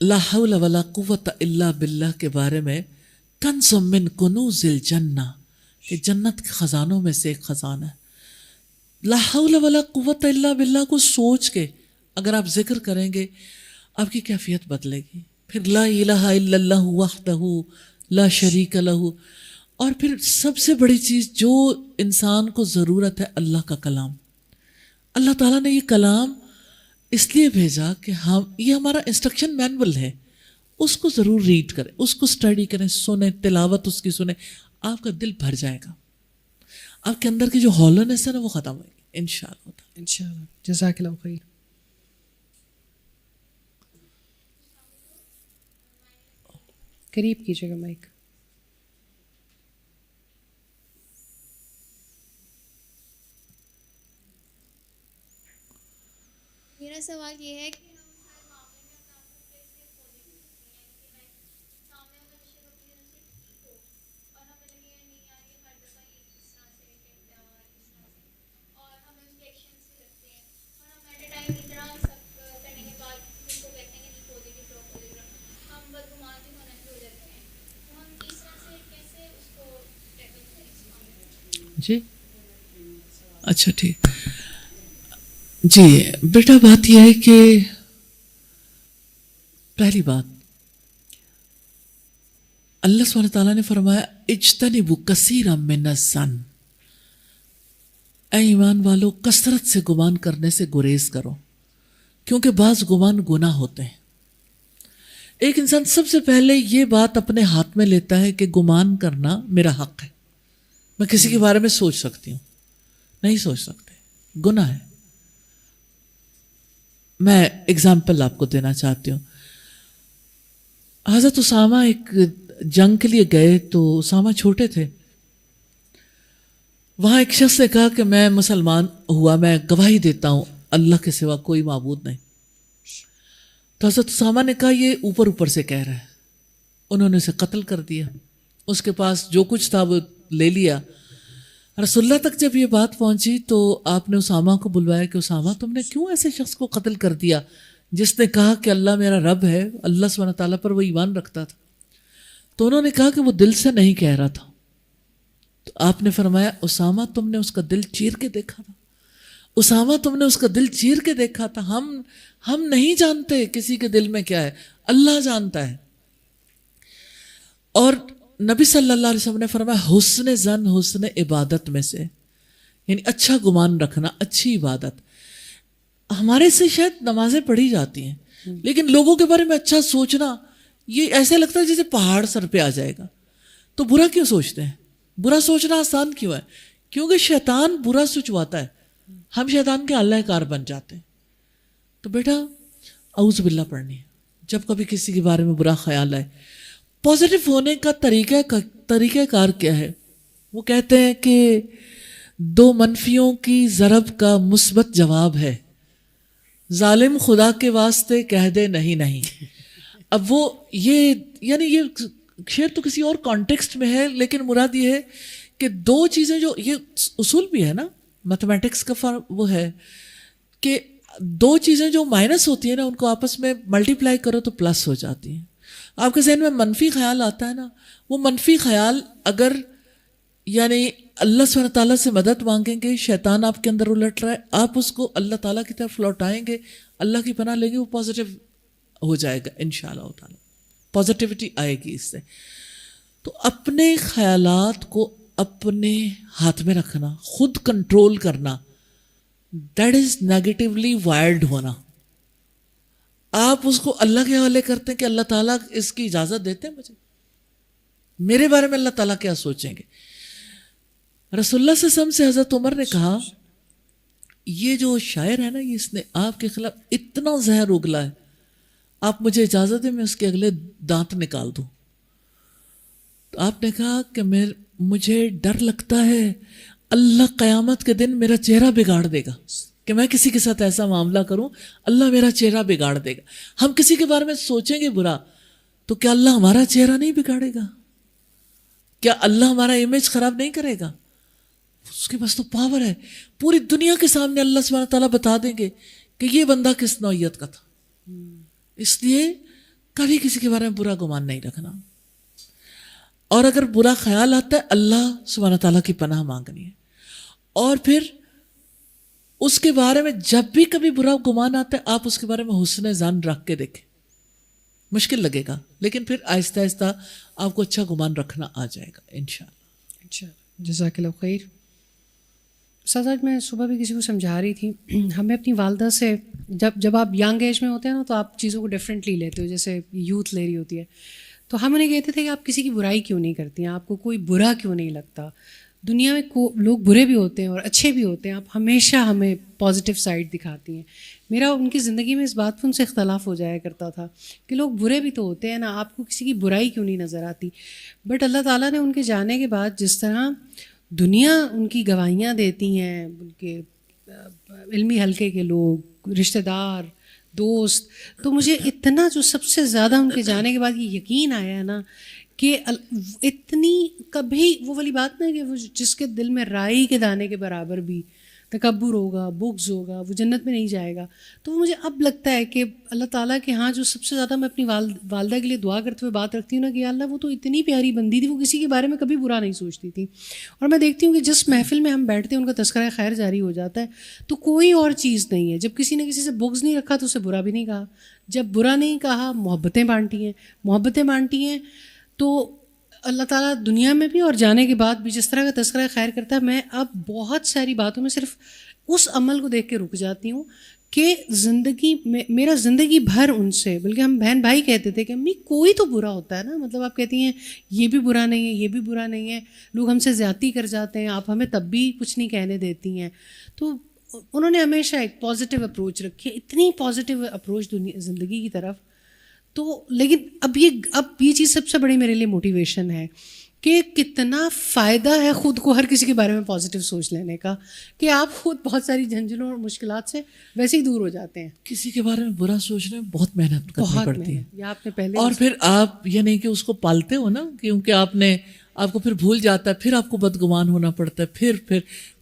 لا حول ولا قوت الا باللہ کے بارے میں, کنز من کنوز الجنہ, کہ جنت کے خزانوں میں سے ایک خزانہ ہے. لا حول ولا قوت الا باللہ کو سوچ کے اگر آپ ذکر کریں گے آپ کی کیفیت بدلے گی. پھر لا الہ الا اللہ وحدہ لا شریک لہ, اور پھر سب سے بڑی چیز جو انسان کو ضرورت ہے اللہ کا کلام. اللہ تعالیٰ نے یہ کلام اس لیے بھیجا کہ یہ ہمارا انسٹرکشن مینول ہے, اس کو ضرور ریڈ کریں, اس کو اسٹڈی کریں, سنیں, تلاوت اس کی سنیں, آپ کا دل بھر جائے گا, آپ کے اندر کی جو ہالونیس ہے نا وہ ختم ہوگی انشاءاللہ. انشاءاللہ. جزاک اللہ خیر. قریب کیجیے گا مائک. میرا سوال یہ ہے کہ ہم ہر معاملے میں اپنا خود کیسے پوزیٹو رکھتے ہیں کہ میں سامنے والا بشر ہوتی ہے سے ٹھیک ہو, اور ہمیں لگے نہیں یار یہ ہر دفعہ ہی اس طرح سے کہتا ہے اور اس طرح سے, اور ہم انفیکشن سے رکھتے ہیں, اور ہم ایٹ اے ٹائم اتنا سب جی اچھا ٹھیک. جی بیٹا بات یہ ہے کہ پہلی بات اللہ سبحانہ تعالیٰ نے فرمایا اجتنبوا کثیرا من الظن، اے ایمان والو کثرت سے گمان کرنے سے گریز کرو، کیونکہ بعض گمان گناہ ہوتے ہیں. ایک انسان سب سے پہلے یہ بات اپنے ہاتھ میں لیتا ہے کہ گمان کرنا میرا حق ہے. میں کسی کے بارے میں سوچ سکتی ہوں، نہیں سوچ سکتے، گناہ ہے. میں اگزامپل آپ کو دینا چاہتی ہوں. حضرت اسامہ ایک جنگ کے لیے گئے تو اسامہ چھوٹے تھے. وہاں ایک شخص نے کہا کہ میں مسلمان ہوا، میں گواہی دیتا ہوں اللہ کے سوا کوئی معبود نہیں. تو حضرت اسامہ نے کہا یہ اوپر اوپر سے کہہ رہا ہے. انہوں نے اسے قتل کر دیا، اس کے پاس جو کچھ تھا وہ لے لیا. رسول اللہ تک جب یہ بات پہنچی تو آپ نے اسامہ کو بلوایا کہ اسامہ تم نے کیوں ایسے شخص کو قتل کر دیا جس نے کہا کہ اللہ میرا رب ہے، اللہ سبحانہ تعالیٰ پر وہ ایمان رکھتا تھا. تو انہوں نے کہا کہ وہ دل سے نہیں کہہ رہا تھا. تو آپ نے فرمایا اسامہ تم نے اس کا دل چیر کے دیکھا تھا، اسامہ تم نے اس کا دل چیر کے دیکھا تھا. ہم نہیں جانتے کسی کے دل میں کیا ہے، اللہ جانتا ہے. اور نبی صلی اللہ علیہ وسلم نے فرمایا حسن ظن حسن عبادت میں سے، یعنی اچھا گمان رکھنا اچھی عبادت. ہمارے سے شاید نمازیں پڑھی جاتی ہیں لیکن لوگوں کے بارے میں اچھا سوچنا یہ ایسے لگتا ہے جیسے پہاڑ سر پہ آ جائے گا. تو برا کیوں سوچتے ہیں؟ برا سوچنا آسان کیوں ہے؟ کیونکہ شیطان برا سوچواتا ہے، ہم شیطان کے اللہ کار بن جاتے ہیں. تو بیٹا اعوذ باللہ پڑھنی ہے جب کبھی کسی کے بارے میں برا خیال آئے. پازیٹیو ہونے کا طریقہ کار کیا ہے؟ وہ کہتے ہیں کہ 2 منفیوں کی ضرب کا مثبت جواب ہے، ظالم خدا کے واسطے کہہ دے نہیں نہیں. اب وہ یہ یعنی یہ شعر تو کسی اور کانٹیکسٹ میں ہے لیکن مراد یہ ہے کہ 2 چیزیں جو یہ اصول بھی ہے نا میتھمیٹکس کا وہ ہے کہ 2 چیزیں جو مائنس ہوتی ہیں نا ان کو آپس میں ملٹیپلائی کرو تو پلس ہو جاتی ہیں. آپ کے ذہن میں منفی خیال آتا ہے نا، وہ منفی خیال اگر یعنی اللہ سبحانہ تعالیٰ سے مدد مانگیں گے، شیطان آپ کے اندر الٹ رہا ہے، آپ اس کو اللہ تعالیٰ کی طرف لوٹائیں گے، اللہ کی پناہ لیں گے، وہ پازیٹیو ہو جائے گا انشاءاللہ تعالیٰ. پازیٹیوٹی آئے گی اس سے. تو اپنے خیالات کو اپنے ہاتھ میں رکھنا، خود کنٹرول کرنا، دیٹ از نیگیٹیولی وائرڈ ہونا. آپ اس کو اللہ کے حوالے کرتے ہیں کہ اللہ تعالیٰ اس کی اجازت دیتے ہیں مجھے، میرے بارے میں اللہ تعالیٰ کیا سوچیں گے. رسول اللہ صلی اللہ علیہ وسلم سے حضرت عمر نے کہا یہ جو شاعر ہے نا یہ اس نے آپ کے خلاف اتنا زہر اگلا ہے، آپ مجھے اجازت دیں میں اس کے اگلے دانت نکال دوں. تو آپ نے کہا کہ مجھے ڈر لگتا ہے اللہ قیامت کے دن میرا چہرہ بگاڑ دے گا، کہ میں کسی کے ساتھ ایسا معاملہ کروں اللہ میرا چہرہ بگاڑ دے گا. ہم کسی کے بارے میں سوچیں گے برا تو کیا اللہ ہمارا چہرہ نہیں بگاڑے گا؟ کیا اللہ ہمارا امیج خراب نہیں کرے گا؟ اس کے پاس تو پاور ہے، پوری دنیا کے سامنے اللہ سبحانہ تعالیٰ بتا دیں گے کہ یہ بندہ کس نوعیت کا تھا. اس لیے کبھی کسی کے بارے میں برا گمان نہیں رکھنا، اور اگر برا خیال آتا ہے اللہ سبحانہ تعالیٰ کی پناہ مانگنی ہے. اور پھر اس کے بارے میں جب بھی کبھی برا گمان آتا ہے آپ اس کے بارے میں حسن ظن رکھ کے دیکھیں. مشکل لگے گا لیکن پھر آہستہ آہستہ آپ کو اچھا گمان رکھنا آ جائے گا انشاءاللہ. اچھا جزاک اللہ خیر. استاد آج میں صبح بھی کسی کو سمجھا رہی تھی، ہمیں اپنی والدہ سے جب آپ ینگ ایج میں ہوتے ہیں نا تو آپ چیزوں کو ڈفرینٹلی لیتے ہو، جیسے یوتھ لے رہی ہوتی ہے. تو ہم انہیں کہتے تھے کہ آپ کسی کی برائی کیوں نہیں کرتی ہیں، آپ کو کوئی برا کیوں نہیں لگتا. دنیا میں لوگ برے بھی ہوتے ہیں اور اچھے بھی ہوتے ہیں، آپ ہمیشہ ہمیں پازیٹیو سائڈ دکھاتی ہیں. میرا ان کی زندگی میں اس بات پر ان سے اختلاف ہو جایا کرتا تھا کہ لوگ برے بھی تو ہوتے ہیں نا، آپ کو کسی کی برائی کیوں نہیں نظر آتی. بٹ اللہ تعالیٰ نے ان کے جانے کے بعد جس طرح دنیا ان کی گواہیاں دیتی ہیں، ان کے علمی حلقے کے لوگ، رشتہ دار، دوست، تو مجھے اتنا جو سب سے زیادہ ان کے جانے کے بعد یہ یقین آیا ہے نا کہ اتنی کبھی وہ والی بات نہیں کہ وہ جس کے دل میں رائی کے دانے کے برابر بھی تکبر ہوگا، بغض ہوگا، وہ جنت میں نہیں جائے گا. تو مجھے اب لگتا ہے کہ اللہ تعالیٰ کے ہاں جو سب سے زیادہ میں اپنی والدہ کے لیے دعا کرتے ہوئے بات رکھتی ہوں نا کہ یا اللہ وہ تو اتنی پیاری بندی تھی، وہ کسی کے بارے میں کبھی برا نہیں سوچتی تھی. اور میں دیکھتی ہوں کہ جس محفل میں ہم بیٹھتے ہیں ان کا تذکرہ خیر جاری ہو جاتا ہے تو کوئی اور چیز نہیں ہے. جب کسی نے کسی سے بغض نہیں رکھا تو اسے برا بھی نہیں کہا، جب برا نہیں کہا محبتیں بانٹی ہیں. تو اللہ تعالیٰ دنیا میں بھی اور جانے کے بعد بھی جس طرح کا تذکرہ خیر کرتا ہے، میں اب بہت ساری باتوں میں صرف اس عمل کو دیکھ کے رک جاتی ہوں کہ زندگی میں میرا زندگی بھر ان سے، بلکہ ہم بہن بھائی کہتے تھے کہ امی کوئی تو برا ہوتا ہے نا، مطلب آپ کہتی ہیں یہ بھی برا نہیں ہے، یہ بھی برا نہیں ہے، لوگ ہم سے زیادتی کر جاتے ہیں، آپ ہمیں تب بھی کچھ نہیں کہنے دیتی ہیں. تو انہوں نے ہمیشہ ایک پازیٹیو اپروچ رکھی ہے، اتنی پازیٹیو اپروچ زندگی کی طرف. تو لیکن اب یہ چیز سب سے بڑی میرے لیے موٹیویشن ہے کہ کتنا فائدہ ہے خود کو ہر کسی کے بارے میں پازیٹیو سوچ لینے کا، کہ آپ خود بہت ساری جھنجھنوں اور مشکلات سے ویسے ہی دور ہو جاتے ہیں. کسی کے بارے میں برا سوچنے میں بہت محنت کرنی پڑتی ہے، یا آپ نے پہلے اور پھر آپ یہ نہیں کہ اس کو پالتے ہو نا، کیونکہ آپ کو پھر بھول جاتا ہے، پھر آپ کو بدگمان ہونا پڑتا ہے،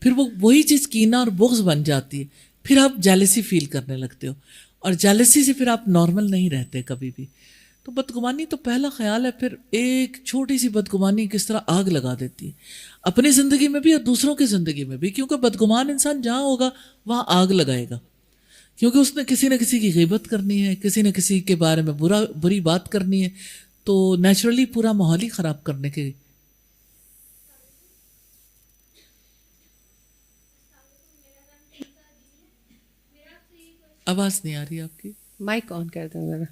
پھر وہ وہی چیز کینہ اور بغض بن جاتی ہے، پھر آپ جیلسی فیل کرنے لگتے ہو، اور جیلسی سے پھر آپ نارمل نہیں رہتے کبھی بھی. تو بدگمانی تو پہلا خیال ہے، پھر ایک چھوٹی سی بدگمانی کس طرح آگ لگا دیتی ہے اپنی زندگی میں بھی اور دوسروں کی زندگی میں بھی. کیونکہ بدگمان انسان جہاں ہوگا وہاں آگ لگائے گا، کیونکہ اس نے کسی نہ کسی کی غیبت کرنی ہے، کسی نہ کسی کے بارے میں بری بات کرنی ہے، تو نیچرلی پورا ماحول ہی خراب کرنے کے. آواز نہیں آ رہی آپ کی، مائک آن کر دیں ذرا.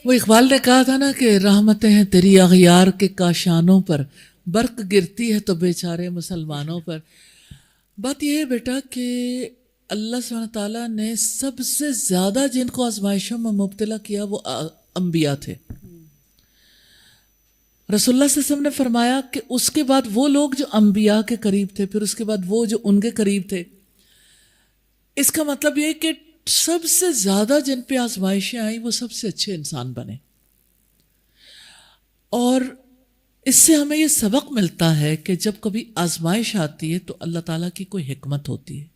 وہ اقبال نے کہا تھا نا کہ رحمتیں ہیں تیری اغیار کے کاشانوں پر، برق گرتی ہے تو بیچارے مسلمانوں پر. بات یہ ہے بیٹا کہ اللہ سبحانہ تعالیٰ نے سب سے زیادہ جن کو آزمائشوں میں مبتلا کیا وہ انبیاء تھے. رسول اللہ صلی اللہ علیہ وسلم نے فرمایا کہ اس کے بعد وہ لوگ جو انبیاء کے قریب تھے، پھر اس کے بعد وہ جو ان کے قریب تھے. اس کا مطلب یہ کہ سب سے زیادہ جن پہ آزمائشیں آئیں وہ سب سے اچھے انسان بنے. اور اس سے ہمیں یہ سبق ملتا ہے کہ جب کبھی آزمائش آتی ہے تو اللہ تعالیٰ کی کوئی حکمت ہوتی ہے.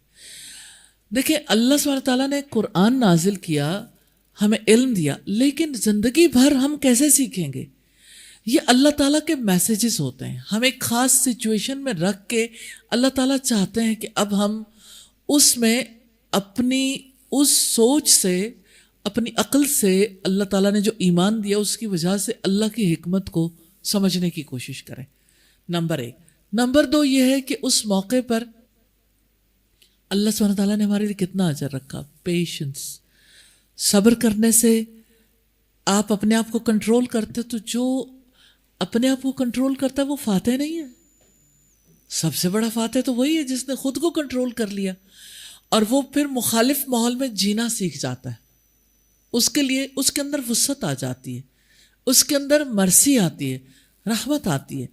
دیکھیں اللہ سبحانہ تعالیٰ نے قرآن نازل کیا، ہمیں علم دیا، لیکن زندگی بھر ہم کیسے سیکھیں گے؟ یہ اللہ تعالیٰ کے میسیجز ہوتے ہیں. ہم ایک خاص سچویشن میں رکھ کے اللہ تعالیٰ چاہتے ہیں کہ اب ہم اس میں اپنی اس سوچ سے، اپنی عقل سے اللہ تعالیٰ نے جو ایمان دیا اس کی وجہ سے اللہ کی حکمت کو سمجھنے کی کوشش کریں. نمبر 1. نمبر 2 یہ ہے کہ اس موقع پر اللہ سبحانہ تعالیٰ نے ہمارے لیے کتنا اجر رکھا. پیشنس، صبر کرنے سے آپ اپنے آپ کو کنٹرول کرتے، تو جو اپنے آپ کو کنٹرول کرتا ہے وہ فاتح نہیں ہے. سب سے بڑا فاتح تو وہی ہے جس نے خود کو کنٹرول کر لیا، اور وہ پھر مخالف ماحول میں جینا سیکھ جاتا ہے. اس کے لیے اس کے اندر وسعت آ جاتی ہے، اس کے اندر مرسی آتی ہے، رحمت آتی ہے،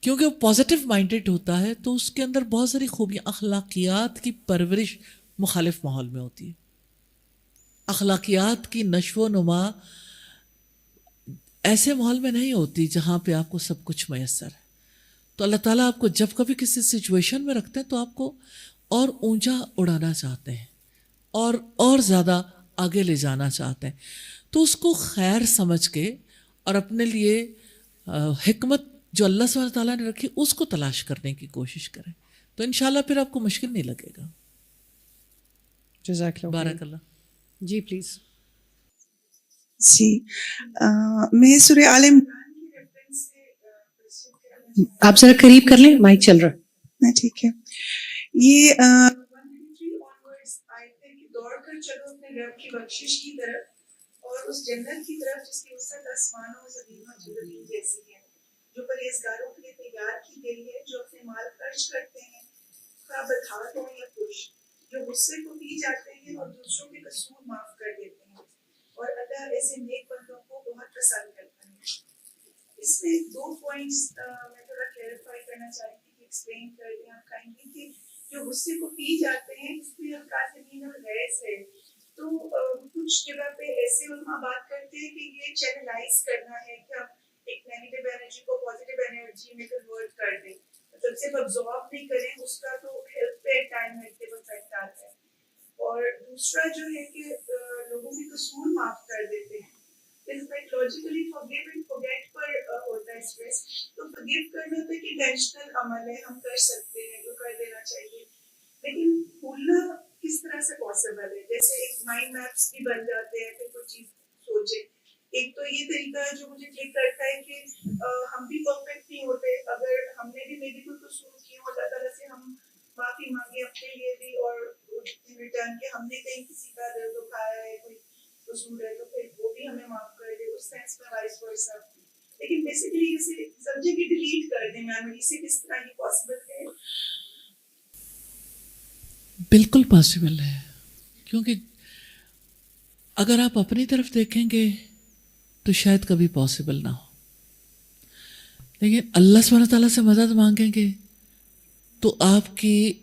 کیونکہ وہ پازیٹیو مائنڈڈ ہوتا ہے. تو اس کے اندر بہت ساری خوبیاں، اخلاقیات کی پرورش مخالف ماحول میں ہوتی ہے. اخلاقیات کی نشو و نما ایسے ماحول میں نہیں ہوتی جہاں پہ آپ کو سب کچھ میسر ہے. تو اللہ تعالیٰ آپ کو جب کبھی کسی سچویشن میں رکھتے ہیں تو آپ کو اور اونچا اڑانا چاہتے ہیں، اور زیادہ آگے لے جانا چاہتے ہیں. تو اس کو خیر سمجھ کے اور اپنے لیے حکمت جو اللہ سبحانہ تعالیٰ نے رکھی اس کو تلاش کرنے کی کوشش کریں، تو انشاءاللہ پھر آپ کو مشکل نہیں لگے گا. جزاک اللہ. بارک اللہ. جی پلیز. جی میں سورہ آل آپ ذرا قریب کر لیں, مائک چل رہا. ٹھیک ہے. یہ دوڑ کر چلو اپنے رب کی بخشش کی طرف اور اس جنت کی طرف جس کی وسعت آسمانوں و زمینوں زمین جیسی ہے, جو پرہیزگاروں کے لیے تیار کی گئی ہے, جو اپنے مال خرچ کرتے ہیں خواہ بدحال ہوں یا خوش, جو غصے کو پی جاتے ہیں اور دوسروں کے قصور معاف کر دیتے ہیں, اور اللہ ایسے نیک بندوں کو بہت پسند کرتا ہے. اس میں 2 پوائنٹس میں تھوڑا کلیریفائی کرنا چاہتی ہوں, ایکسپلین کر دیں آپ کہیں گے کہ جو غصے کو پی جاتے ہیں اس میں القاسمین الغیظ ہے, تو کچھ جگہ پہ ایسے علماء بات کرتے ہیں کہ یہ چینلائز کرنا ہے کہ ہم ایک نیگیٹو انرجی کو پازیٹیو انرجی میں کنورٹ کر دیں, مطلب صرف ابزارب نہیں کریں, اس کا تو ہیلتھ پہ ٹائم نیگیٹو افیکٹ آتا ہے. اور دوسرا جو ہے کہ لوگوں کے قصور معاف کر دیتے ہیں, سائیکولوجیکلی forgive and forget پر ہوتا ہے اسٹریس, تو forgive کرنا تو ایک انٹینشنل عمل ہے, ہم کر سکتے ہیں, جو کر دینا چاہیے, لیکن بھولنا کس طرح سے پاسبل ہے؟ جیسے ایک مائنڈ میپس بھی بن جاتے ہیں, پھر کوئی چیز سوچے. ایک تو یہ طریقہ ہے جو مجھے کلک کرتا ہے کہ ہم بھی پرفیکٹ نہیں ہوتے, اگر ہم نے بھی میری کوئی قصور کی ہو, اللہ تعالیٰ سے ہم معافی مانگے اپنے لیے بھی, اور ریٹرن کہ ہم نے کہیں کسی کا دل دکھایا ہے, کوئی قصور ہے, تو پھر وہ بھی ہمیں معاف کر دے, اس سینس میں وائس ورسا. لیکن بیسیکلی اسے سمجھے کہ ڈیلیٹ کر دیں میموری سے, کس طرح یہ پاسبل ہے؟ بالکل پاسبل ہے, کیونکہ اگر آپ اپنی طرف دیکھیں گے تو شاید کبھی پاسبل نہ ہو, لیکن اللہ سبحانہ تعالیٰ سے مدد مانگیں گے تو آپ کی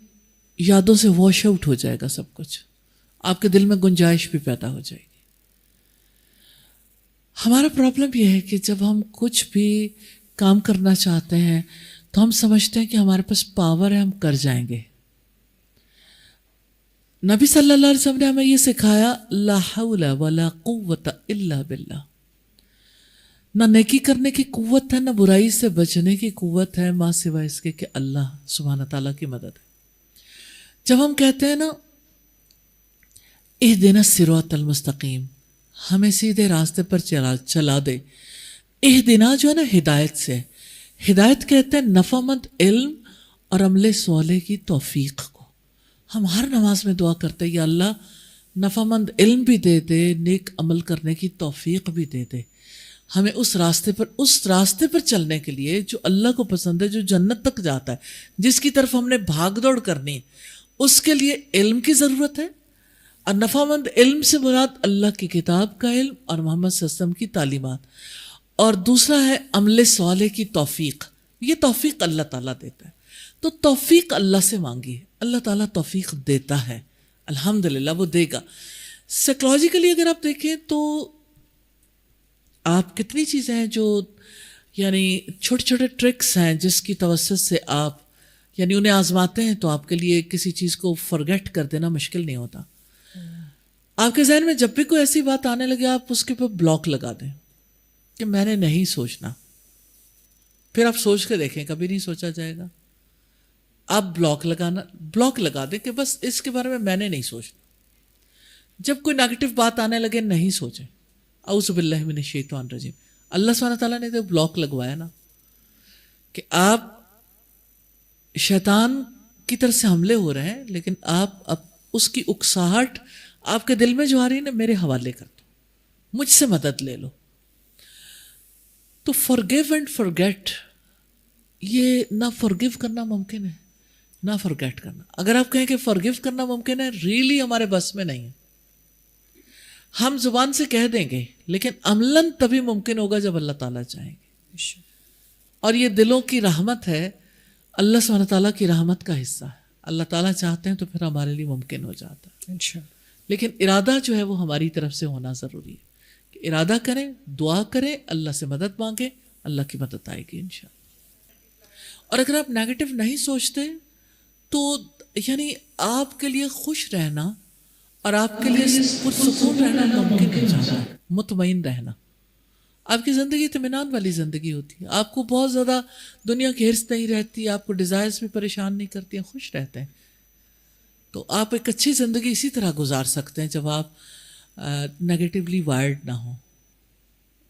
یادوں سے واش آؤٹ ہو جائے گا سب کچھ, آپ کے دل میں گنجائش بھی پیدا ہو جائے گی. ہمارا پرابلم یہ ہے کہ جب ہم کچھ بھی کام کرنا چاہتے ہیں تو ہم سمجھتے ہیں کہ ہمارے پاس پاور ہے, ہم کر جائیں گے. نبی صلی اللہ علیہ وسلم نے ہمیں یہ سکھایا, لا حول ولا قوت الا باللہ. نہ نیکی کرنے کی قوت ہے, نہ برائی سے بچنے کی قوت ہے, ماں سوائے اس کے کہ اللہ سبحانہ تعالیٰ کی مدد ہے. جب ہم کہتے ہیں نا اہدنا الصراط المستقیم, ہمیں سیدھے راستے پر چلا دے. اہدنا جو ہے نا ہدایت سے, ہدایت کہتے ہیں نفع مند علم اور عمل صالح کی توفیق کو. ہم ہر نماز میں دعا کرتے ہیں, یا اللہ نفع مند علم بھی دے دے, نیک عمل کرنے کی توفیق بھی دے دے, ہمیں اس راستے پر چلنے کے لیے جو اللہ کو پسند ہے, جو جنت تک جاتا ہے, جس کی طرف ہم نے بھاگ دوڑ کرنی ہے, اس کے لیے علم کی ضرورت ہے. اور نفع مند علم سے مراد اللہ کی کتاب کا علم اور محمد صلی اللہ علیہ وسلم کی تعلیمات, اور دوسرا ہے عمل صالح کی توفیق. یہ توفیق اللہ تعالیٰ دیتا ہے, تو توفیق اللہ سے مانگیے, اللہ تعالیٰ توفیق دیتا ہے, الحمدللہ وہ دے گا. سائیکولوجیکلی اگر آپ دیکھیں تو آپ کتنی چیزیں ہیں جو یعنی چھوٹے چھوٹے ٹرکس ہیں جس کی توسط سے آپ یعنی انہیں آزماتے ہیں, تو آپ کے لیے کسی چیز کو فرگیٹ کر دینا مشکل نہیں ہوتا. آپ کے ذہن میں جب بھی کوئی ایسی بات آنے لگے, آپ اس کے اوپر بلاک لگا دیں کہ میں نے نہیں سوچنا. پھر آپ سوچ کے دیکھیں, کبھی نہیں سوچا جائے گا. آپ بلاک لگا دیں کہ بس اس کے بارے میں نے نہیں سوچنا. جب کوئی نیگیٹو بات آنے لگے نہیں سوچیں, اعوذ باللہ من الشیطان الرجیم. اللہ سبحانہ تعالیٰ نے تو بلاک لگوایا نا کہ آپ شیطان کی طرف سے حملے ہو رہے ہیں, لیکن آپ اس کی اکساہٹ آپ کے دل میں جو آ رہی ہے نا, میرے حوالے کر دو, مجھ سے مدد لے لو. تو forgive اینڈ forget, یہ نہ forgive کرنا ممکن ہے نہ forget کرنا. اگر آپ کہیں کہ forgive کرنا ممکن ہے, ریئلی ہمارے بس میں نہیں ہے. ہم زبان سے کہہ دیں گے, لیکن عملاً تبھی ممکن ہوگا جب اللہ تعالیٰ چاہیں گے. اور یہ دلوں کی رحمت ہے, اللہ سبحانہ تعالیٰ کی رحمت کا حصہ ہے. اللہ تعالیٰ چاہتے ہیں تو پھر ہمارے لیے ممکن ہو جاتا ہے انشاءاللہ. لیکن ارادہ جو ہے وہ ہماری طرف سے ہونا ضروری ہے, کہ ارادہ کریں, دعا کریں, اللہ سے مدد مانگیں, اللہ کی مدد آئے گی انشاءاللہ. اور اگر آپ نیگیٹو نہیں سوچتے تو یعنی آپ کے لیے خوش رہنا اور آپ کے لیے پرسکون رہنا ممکن ہو جاتا ہے, مطمئن رہنا. آپ کی زندگی اطمینان والی زندگی ہوتی ہے, آپ کو بہت زیادہ دنیا کی ہرس نہیں رہتی, آپ کو ڈیزائرز بھی پریشان نہیں کرتی ہیں, خوش رہتے ہیں. تو آپ ایک اچھی زندگی اسی طرح گزار سکتے ہیں جب آپ نگیٹیولی وائرڈ نہ ہوں.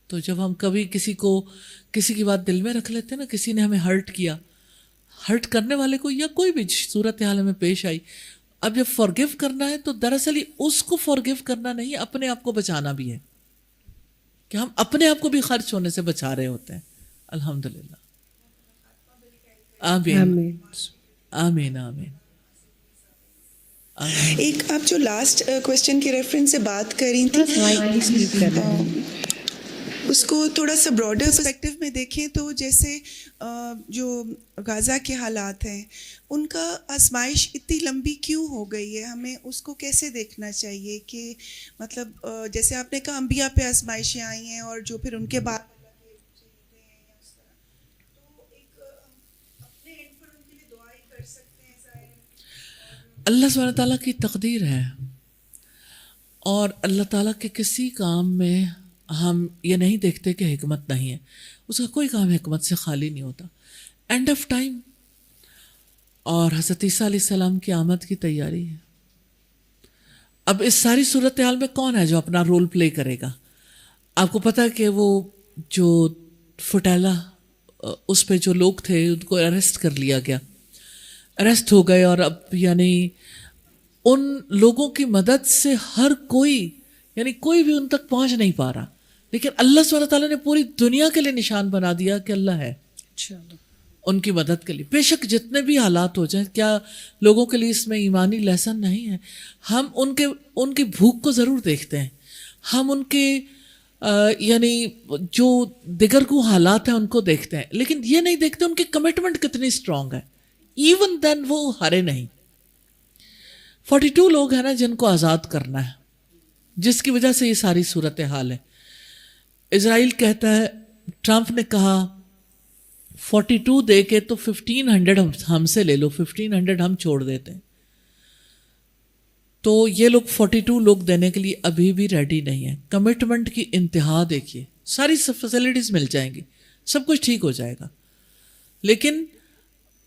تو جب ہم کبھی کسی کی بات دل میں رکھ لیتے ہیں نا, کسی نے ہمیں ہرٹ کیا, ہرٹ کرنے والے کو یا کوئی بھی صورت حال میں پیش آئی, اب جب فارگیو کرنا ہے تو دراصل اس کو فارگیو کرنا نہیں, اپنے آپ کو بچانا بھی ہے, کہ ہم اپنے آپ کو بھی خرچ ہونے سے بچا رہے ہوتے ہیں. الحمدللہ. آمین آمین آمین. ایک آپ جو لاسٹ کویسچن کے ریفرنس سے بات کر رہی تھیں, اس کو تھوڑا سا براڈر پرسپیکٹو میں دیکھیں تو جیسے جو غزہ کے حالات ہیں ان کا آزمائش اتنی لمبی کیوں ہو گئی ہے, ہمیں اس کو کیسے دیکھنا چاہیے کہ مطلب جیسے آپ نے کہا انبیاء پہ آزمائشیں آئی ہیں اور جو پھر ان کے بعد اللہ سبحانہ تعالیٰ کی تقدیر ہے, اور اللہ تعالیٰ کے کسی کام میں ہم یہ نہیں دیکھتے کہ حکمت نہیں ہے. اس کا کوئی کام حکمت سے خالی نہیں ہوتا. اینڈ آف ٹائم اور حضرت عیسیٰ علیہ السلام کی آمد کی تیاری ہے. اب اس ساری صورتحال میں کون ہے جو اپنا رول پلے کرے گا؟ آپ کو پتہ ہے کہ وہ جو فٹیلا اس پہ جو لوگ تھے ان کو اریسٹ کر لیا گیا, اریسٹ ہو گئے, اور اب یعنی ان لوگوں کی مدد سے ہر کوئی یعنی کوئی بھی ان تک پہنچ نہیں پا رہا, لیکن اللہ سبحانہ تعالیٰ نے پوری دنیا کے لیے نشان بنا دیا کہ اللہ ہے ان کی مدد کے لیے. بے شک جتنے بھی حالات ہو جائیں, کیا لوگوں کے لیے اس میں ایمانی لیسن نہیں ہے؟ ہم ان کی بھوک کو ضرور دیکھتے ہیں, ہم ان کے یعنی جو دیگر کو حالات ہیں ان کو دیکھتے ہیں, لیکن یہ نہیں دیکھتے ان کی کمٹمنٹ کتنی اسٹرانگ ہے. ایون دین وہ ہارے نہیں. 42 لوگ ہیں نا جن کو آزاد کرنا ہے, جس کی وجہ سے یہ ساری صورتحال ہے. اسرائیل کہتا ہے, ٹرمپ نے کہا 42 دے کے تو 1500 ہم سے لے لو, 1500 ہم چھوڑ دیتے ہیں. تو یہ لوگ 42 لوگ دینے کے لیے ابھی بھی ریڈی نہیں ہیں. کمٹمنٹ کی انتہا دیکھیے, ساری فیسلٹیز مل جائیں گی, سب کچھ ٹھیک ہو جائے گا, لیکن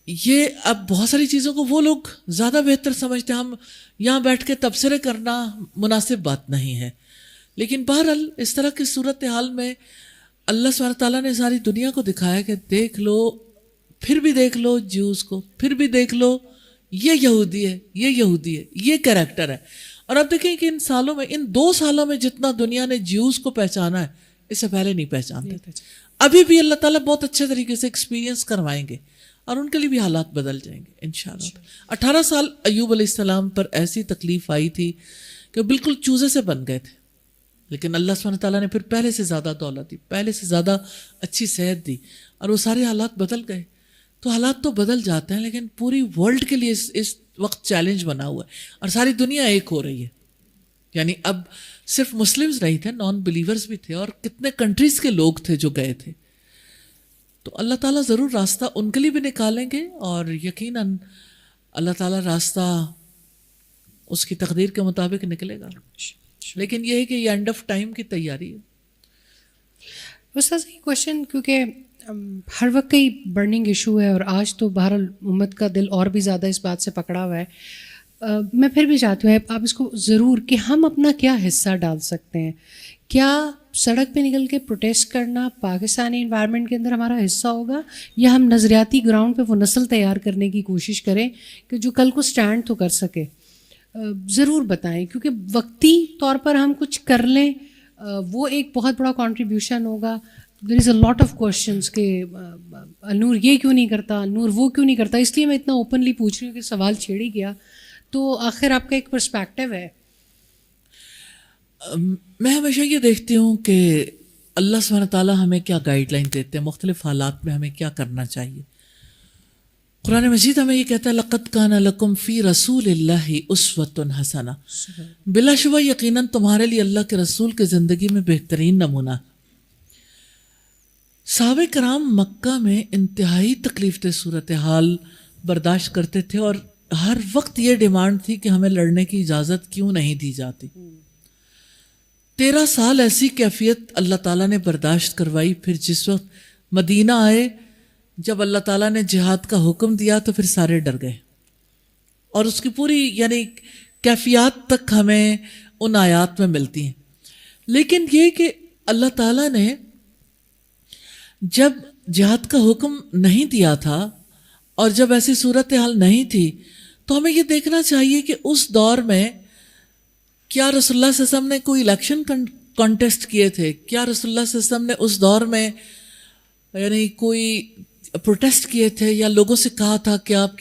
یہ اب بہت ساری چیزوں کو وہ لوگ زیادہ بہتر سمجھتے ہیں. ہم یہاں بیٹھ کے تبصرے کرنا مناسب بات نہیں ہے, لیکن بہرحال اس طرح کی صورتحال میں اللہ سبحانہ تعالیٰ نے ساری دنیا کو دکھایا کہ دیکھ لو, پھر بھی دیکھ لو جیوز کو, پھر بھی دیکھ لو یہ یہودی ہے, یہ یہودی ہے, یہ کریکٹر ہے. اور اب دیکھیں کہ ان 2 سالوں میں جتنا دنیا نے جیوز کو پہچانا ہے اس سے پہلے نہیں پہچانتے تھے. ابھی بھی اللہ تعالیٰ بہت اچھے طریقے سے ایکسپیرینس کروائیں گے اور ان کے لیے بھی حالات بدل جائیں گے انشاءاللہ. 18 سال ایوب علیہ السلام پر ایسی تکلیف آئی تھی کہ بالکل چوزے سے بن گئے تھے, لیکن اللہ سبحانہ تعالیٰ نے پھر پہلے سے زیادہ دولت دی, پہلے سے زیادہ اچھی صحت دی, اور وہ سارے حالات بدل گئے. تو حالات تو بدل جاتے ہیں, لیکن پوری ورلڈ کے لیے اس وقت چیلنج بنا ہوا ہے, اور ساری دنیا ایک ہو رہی ہے. یعنی اب صرف مسلمز نہیں تھے, نان بلیورز بھی تھے, اور کتنے کنٹریز کے لوگ تھے جو گئے تھے. تو اللہ تعالیٰ ضرور راستہ ان کے لیے بھی نکالیں گے, اور یقیناً اللہ تعالیٰ راستہ اس کی تقدیر کے مطابق نکلے گا. لیکن یہ ہے کہ یہ اینڈ آف ٹائم کی تیاری ہے. استاذ یہ کویشچن کیونکہ ہر وقت کئی برننگ ایشو ہے, اور آج تو بہرحال امت کا دل اور بھی زیادہ اس بات سے پکڑا ہوا ہے. میں پھر بھی چاہتی ہوں آپ اس کو ضرور کہ ہم اپنا کیا حصہ ڈال سکتے ہیں. کیا سڑک پہ نکل کے پروٹیسٹ کرنا پاکستانی انوائرمنٹ کے اندر ہمارا حصہ ہوگا, یا ہم نظریاتی گراؤنڈ پہ وہ نسل تیار کرنے کی کوشش کریں کہ جو کل کو سٹینڈ تو کر سکے؟ ضرور بتائیں, کیونکہ وقتی طور پر ہم کچھ کر لیں وہ ایک بہت بڑا کنٹریبیوشن ہوگا. دیر از اے لاٹ آف کوشچنس کہ نور یہ کیوں نہیں کرتا, نور وہ کیوں نہیں کرتا. اس لیے میں اتنا اوپنلی پوچھ رہی ہوں کہ سوال چھیڑ ہی گیا. تو آخر آپ کا ایک پرسپیکٹیو ہے. میں ہمیشہ یہ دیکھتی ہوں کہ اللہ سبحانہ تعالیٰ ہمیں کیا گائیڈ لائن دیتے ہیں, مختلف حالات میں ہمیں کیا کرنا چاہیے. قرآن مجید ہمیں یہ کہتا ہے لقد کان لکم فی رسول اللہ اسوۃ حسنہ, بلا شبہ یقیناً تمہارے لیے اللہ کے رسول کی زندگی میں بہترین نمونہ. صحابہ کرام مکہ میں انتہائی تکلیف دہ صورتحال برداشت کرتے تھے, اور ہر وقت یہ ڈیمانڈ تھی کہ ہمیں لڑنے کی اجازت کیوں نہیں دی جاتی. 13 سال ایسی کیفیت اللہ تعالیٰ نے برداشت کروائی. پھر جس وقت مدینہ آئے, جب اللہ تعالیٰ نے جہاد کا حکم دیا تو پھر سارے ڈر گئے, اور اس کی پوری یعنی کیفیات تک ہمیں ان آیات میں ملتی ہیں. لیکن یہ کہ اللہ تعالیٰ نے جب جہاد کا حکم نہیں دیا تھا اور جب ایسی صورتحال نہیں تھی تو ہمیں یہ دیکھنا چاہیے کہ اس دور میں کیا رسول اللہ صلی اللہ علیہ وسلم نے کوئی الیکشن کانٹیسٹ کیے تھے؟ کیا رسول اللہ صلی اللہ علیہ وسلم نے اس دور میں یعنی کوئی پروٹیسٹ کیے تھے یا لوگوں سے کہا تھا کہ آپ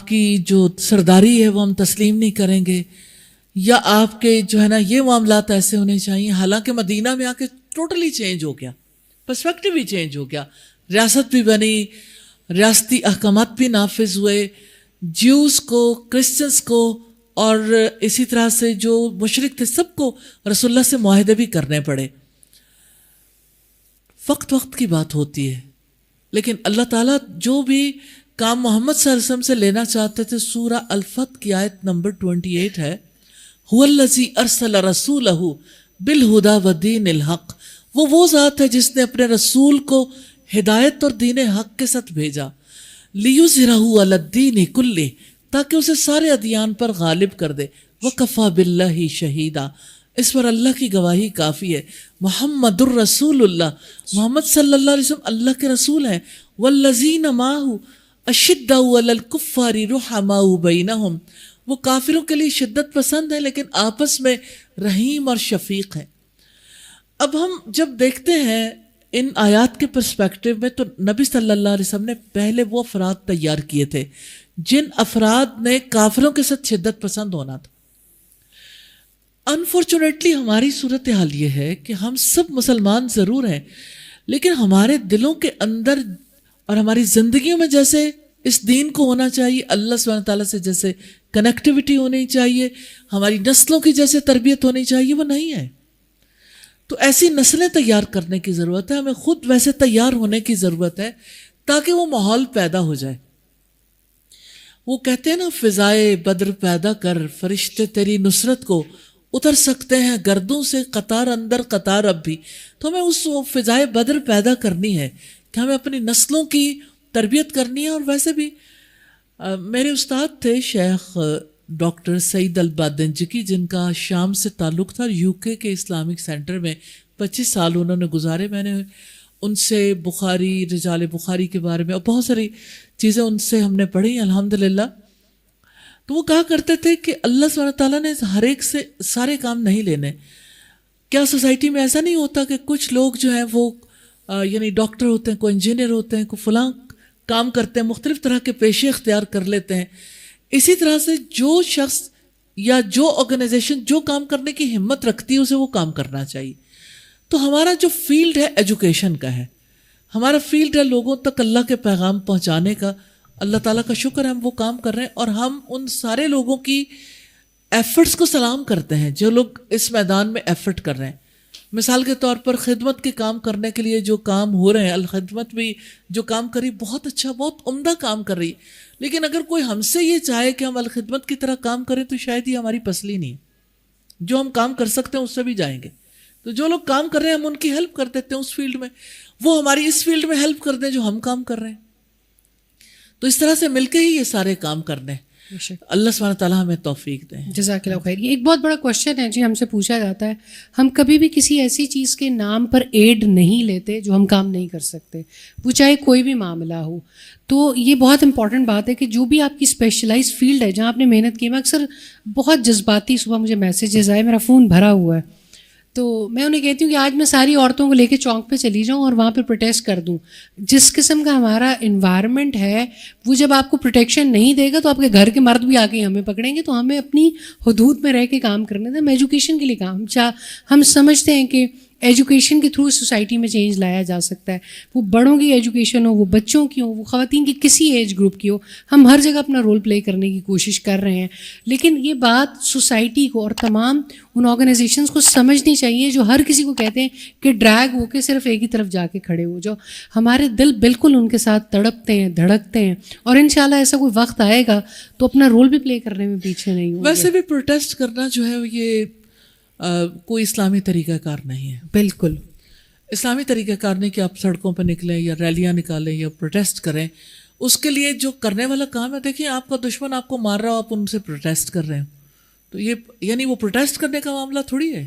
کی جو سرداری ہے وہ ہم تسلیم نہیں کریں گے، یا آپ کے جو ہے نا یہ معاملات ایسے ہونے چاہیے؟ حالانکہ مدینہ میں آ کے ٹوٹلی چینج ہو گیا، پرسپیکٹو بھی چینج ہو گیا، ریاست بھی بنی، ریاستی احکامات بھی نافذ ہوئے، جیوز کو، کرسچنس کو اور اسی طرح سے جو مشرک تھے سب کو رسول اللہ سے معاہدے بھی کرنے پڑے۔ وقت کی بات ہوتی ہے، لیکن اللہ تعالیٰ جو بھی کام محمد صلی اللہ علیہ وسلم سے لینا چاہتے تھے، سورہ الفتح کی آیت نمبر 28 ہے، هو الذی ارسل رسولہ بالہدی ودین الحق، وہ ذات ہے جس نے اپنے رسول کو ہدایت اور دین حق کے ساتھ بھیجا، لیظہرہ علی الدین کلہ، تاکہ اسے سارے ادیان پر غالب کر دے، وکفی باللہ شہیدا، اس پر اللہ کی گواہی کافی ہے، محمد الرسول اللہ، محمد صلی اللہ علیہ وسلم اللہ کے رسول ہیں، والذین معہ اشداء علی الکفار رحماء بینہم، وہ کافروں کے لیے شدت پسند ہیں لیکن آپس میں رحیم اور شفیق ہیں۔ اب ہم جب دیکھتے ہیں ان آیات کے پرسپیکٹو میں تو نبی صلی اللہ علیہ وسلم نے پہلے وہ افراد تیار کیے تھے جن افراد نے کافروں کے ساتھ شدت پسند ہونا تھا۔ انفارچونیٹلی ہماری صورتحال یہ ہے کہ ہم سب مسلمان ضرور ہیں، لیکن ہمارے دلوں کے اندر اور ہماری زندگیوں میں جیسے اس دین کو ہونا چاہیے، اللہ سبحانہ تعالیٰ سے جیسے کنیکٹیوٹی ہونی چاہیے، ہماری نسلوں کی جیسے تربیت ہونی چاہیے، وہ نہیں ہے۔ تو ایسی نسلیں تیار کرنے کی ضرورت ہے، ہمیں خود ویسے تیار ہونے کی ضرورت ہے تاکہ وہ ماحول پیدا ہو جائے۔ وہ کہتے ہیں نا، فضائے بدر پیدا کر، فرشتے تیری نصرت کو اتر سکتے ہیں گردوں سے قطار اندر قطار اب بھی۔ تو ہمیں اس فضائے بدر پیدا کرنی ہے کہ ہمیں اپنی نسلوں کی تربیت کرنی ہے۔ اور ویسے بھی میرے استاد تھے شیخ ڈاکٹر سعید البادنجکی، جن کا شام سے تعلق تھا، UK کے اسلامک سینٹر میں 25 سال انہوں نے گزارے۔ میں نے ان سے بخاری، رجال بخاری کے بارے میں اور بہت ساری چیزیں ان سے ہم نے پڑھی الحمدللہ۔ تو وہ کہا کرتے تھے کہ اللہ سبحانہ تعالیٰ نے ہر ایک سے سارے کام نہیں لینے۔ کیا سوسائٹی میں ایسا نہیں ہوتا کہ کچھ لوگ جو ہیں وہ یعنی ڈاکٹر ہوتے ہیں، کوئی انجینئر ہوتے ہیں، کوئی فلاں کام کرتے ہیں، مختلف طرح کے پیشے اختیار کر لیتے ہیں۔ اسی طرح سے جو شخص یا جو آرگنائزیشن جو کام کرنے کی ہمت رکھتی ہے اسے وہ کام کرنا چاہیے۔ تو ہمارا جو فیلڈ ہے ایجوکیشن کا ہے، ہمارا فیلڈ ہے لوگوں تک اللہ کے پیغام پہنچانے کا۔ اللہ تعالیٰ کا شکر ہے ہم وہ کام کر رہے ہیں، اور ہم ان سارے لوگوں کی ایفرٹس کو سلام کرتے ہیں جو لوگ اس میدان میں ایفرٹ کر رہے ہیں۔ مثال کے طور پر خدمت کے کام کرنے کے لیے جو کام ہو رہے ہیں، الخدمت بھی جو کام کری بہت اچھا، بہت عمدہ کام کر رہی ہے، لیکن اگر کوئی ہم سے یہ چاہے کہ ہم الخدمت کی طرح کام کریں تو شاید یہ ہماری پسلی نہیں ہے۔ جو ہم کام کر سکتے ہیں اس سے بھی جائیں گے۔ تو جو لوگ کام کر رہے ہیں ہم ان کی ہیلپ کر دیتے ہیں اس فیلڈ میں، وہ ہماری اس فیلڈ میں ہیلپ کر دیں جو ہم کام کر رہے ہیں۔ تو اس طرح سے مل کے ہی یہ سارے کام کرنے ہیں۔ اللہ سبحانہ تعالیٰ ہمیں توفیق دیں۔ جزاک اللہ خیر۔ یہ ایک بہت بڑا کوشچن ہے جی، ہم سے پوچھا جاتا ہے، ہم کبھی بھی کسی ایسی چیز کے نام پر ایڈ نہیں لیتے جو ہم کام نہیں کر سکتے، وہ چاہے کوئی بھی معاملہ ہو۔ تو یہ بہت امپورٹنٹ بات ہے کہ جو بھی آپ کی اسپیشلائز فیلڈ ہے جہاں آپ نے محنت کی، میں اکثر بہت جذباتی، صبح مجھے میسیجز آئے، میرا فون بھرا ہوا ہے، تو میں انہیں کہتی ہوں کہ آج میں ساری عورتوں کو لے کے چوک پہ چلی جاؤں اور وہاں پہ پروٹیسٹ کر دوں۔ جس قسم کا ہمارا انوائرمنٹ ہے وہ جب آپ کو پروٹیکشن نہیں دے گا تو آپ کے گھر کے مرد بھی آ کے ہمیں پکڑیں گے۔ تو ہمیں اپنی حدود میں رہ کے کام کرنے دیں۔ ہم ایجوکیشن کے لیے کام ہم سمجھتے ہیں کہ ایجوکیشن کے تھرو سوسائٹی میں چینج لایا جا سکتا ہے، وہ بڑوں کی ایجوکیشن ہو، وہ بچوں کی ہو، وہ خواتین کی کسی ایج گروپ کی ہو، ہم ہر جگہ اپنا رول پلے کرنے کی کوشش کر رہے ہیں۔ لیکن یہ بات سوسائٹی کو اور تمام ان آرگنائزیشنز کو سمجھنی چاہیے جو ہر کسی کو کہتے ہیں کہ ڈریگ ہو کے صرف ایک ہی طرف جا کے کھڑے ہو جاؤ۔ ہمارے دل بالکل ان کے ساتھ تڑپتے ہیں، دھڑکتے ہیں، اور انشاءاللہ ایسا کوئی وقت آئے گا تو اپنا رول بھی پلے کرنے میں پیچھے نہیں ہوں گے۔ ویسے بھی پروٹیسٹ کرنا جو ہے یہ کوئی اسلامی طریقہ کار نہیں ہے۔ بالکل اسلامی طریقہ کار نہیں کہ آپ سڑکوں پہ نکلیں یا ریلیاں نکالیں یا پروٹیسٹ کریں۔ اس کے لیے جو کرنے والا کام ہے، دیکھیں آپ کا دشمن آپ کو مار رہا ہو، آپ ان سے پروٹیسٹ کر رہے ہیں، تو یہ یعنی وہ پروٹیسٹ کرنے کا معاملہ تھوڑی ہے۔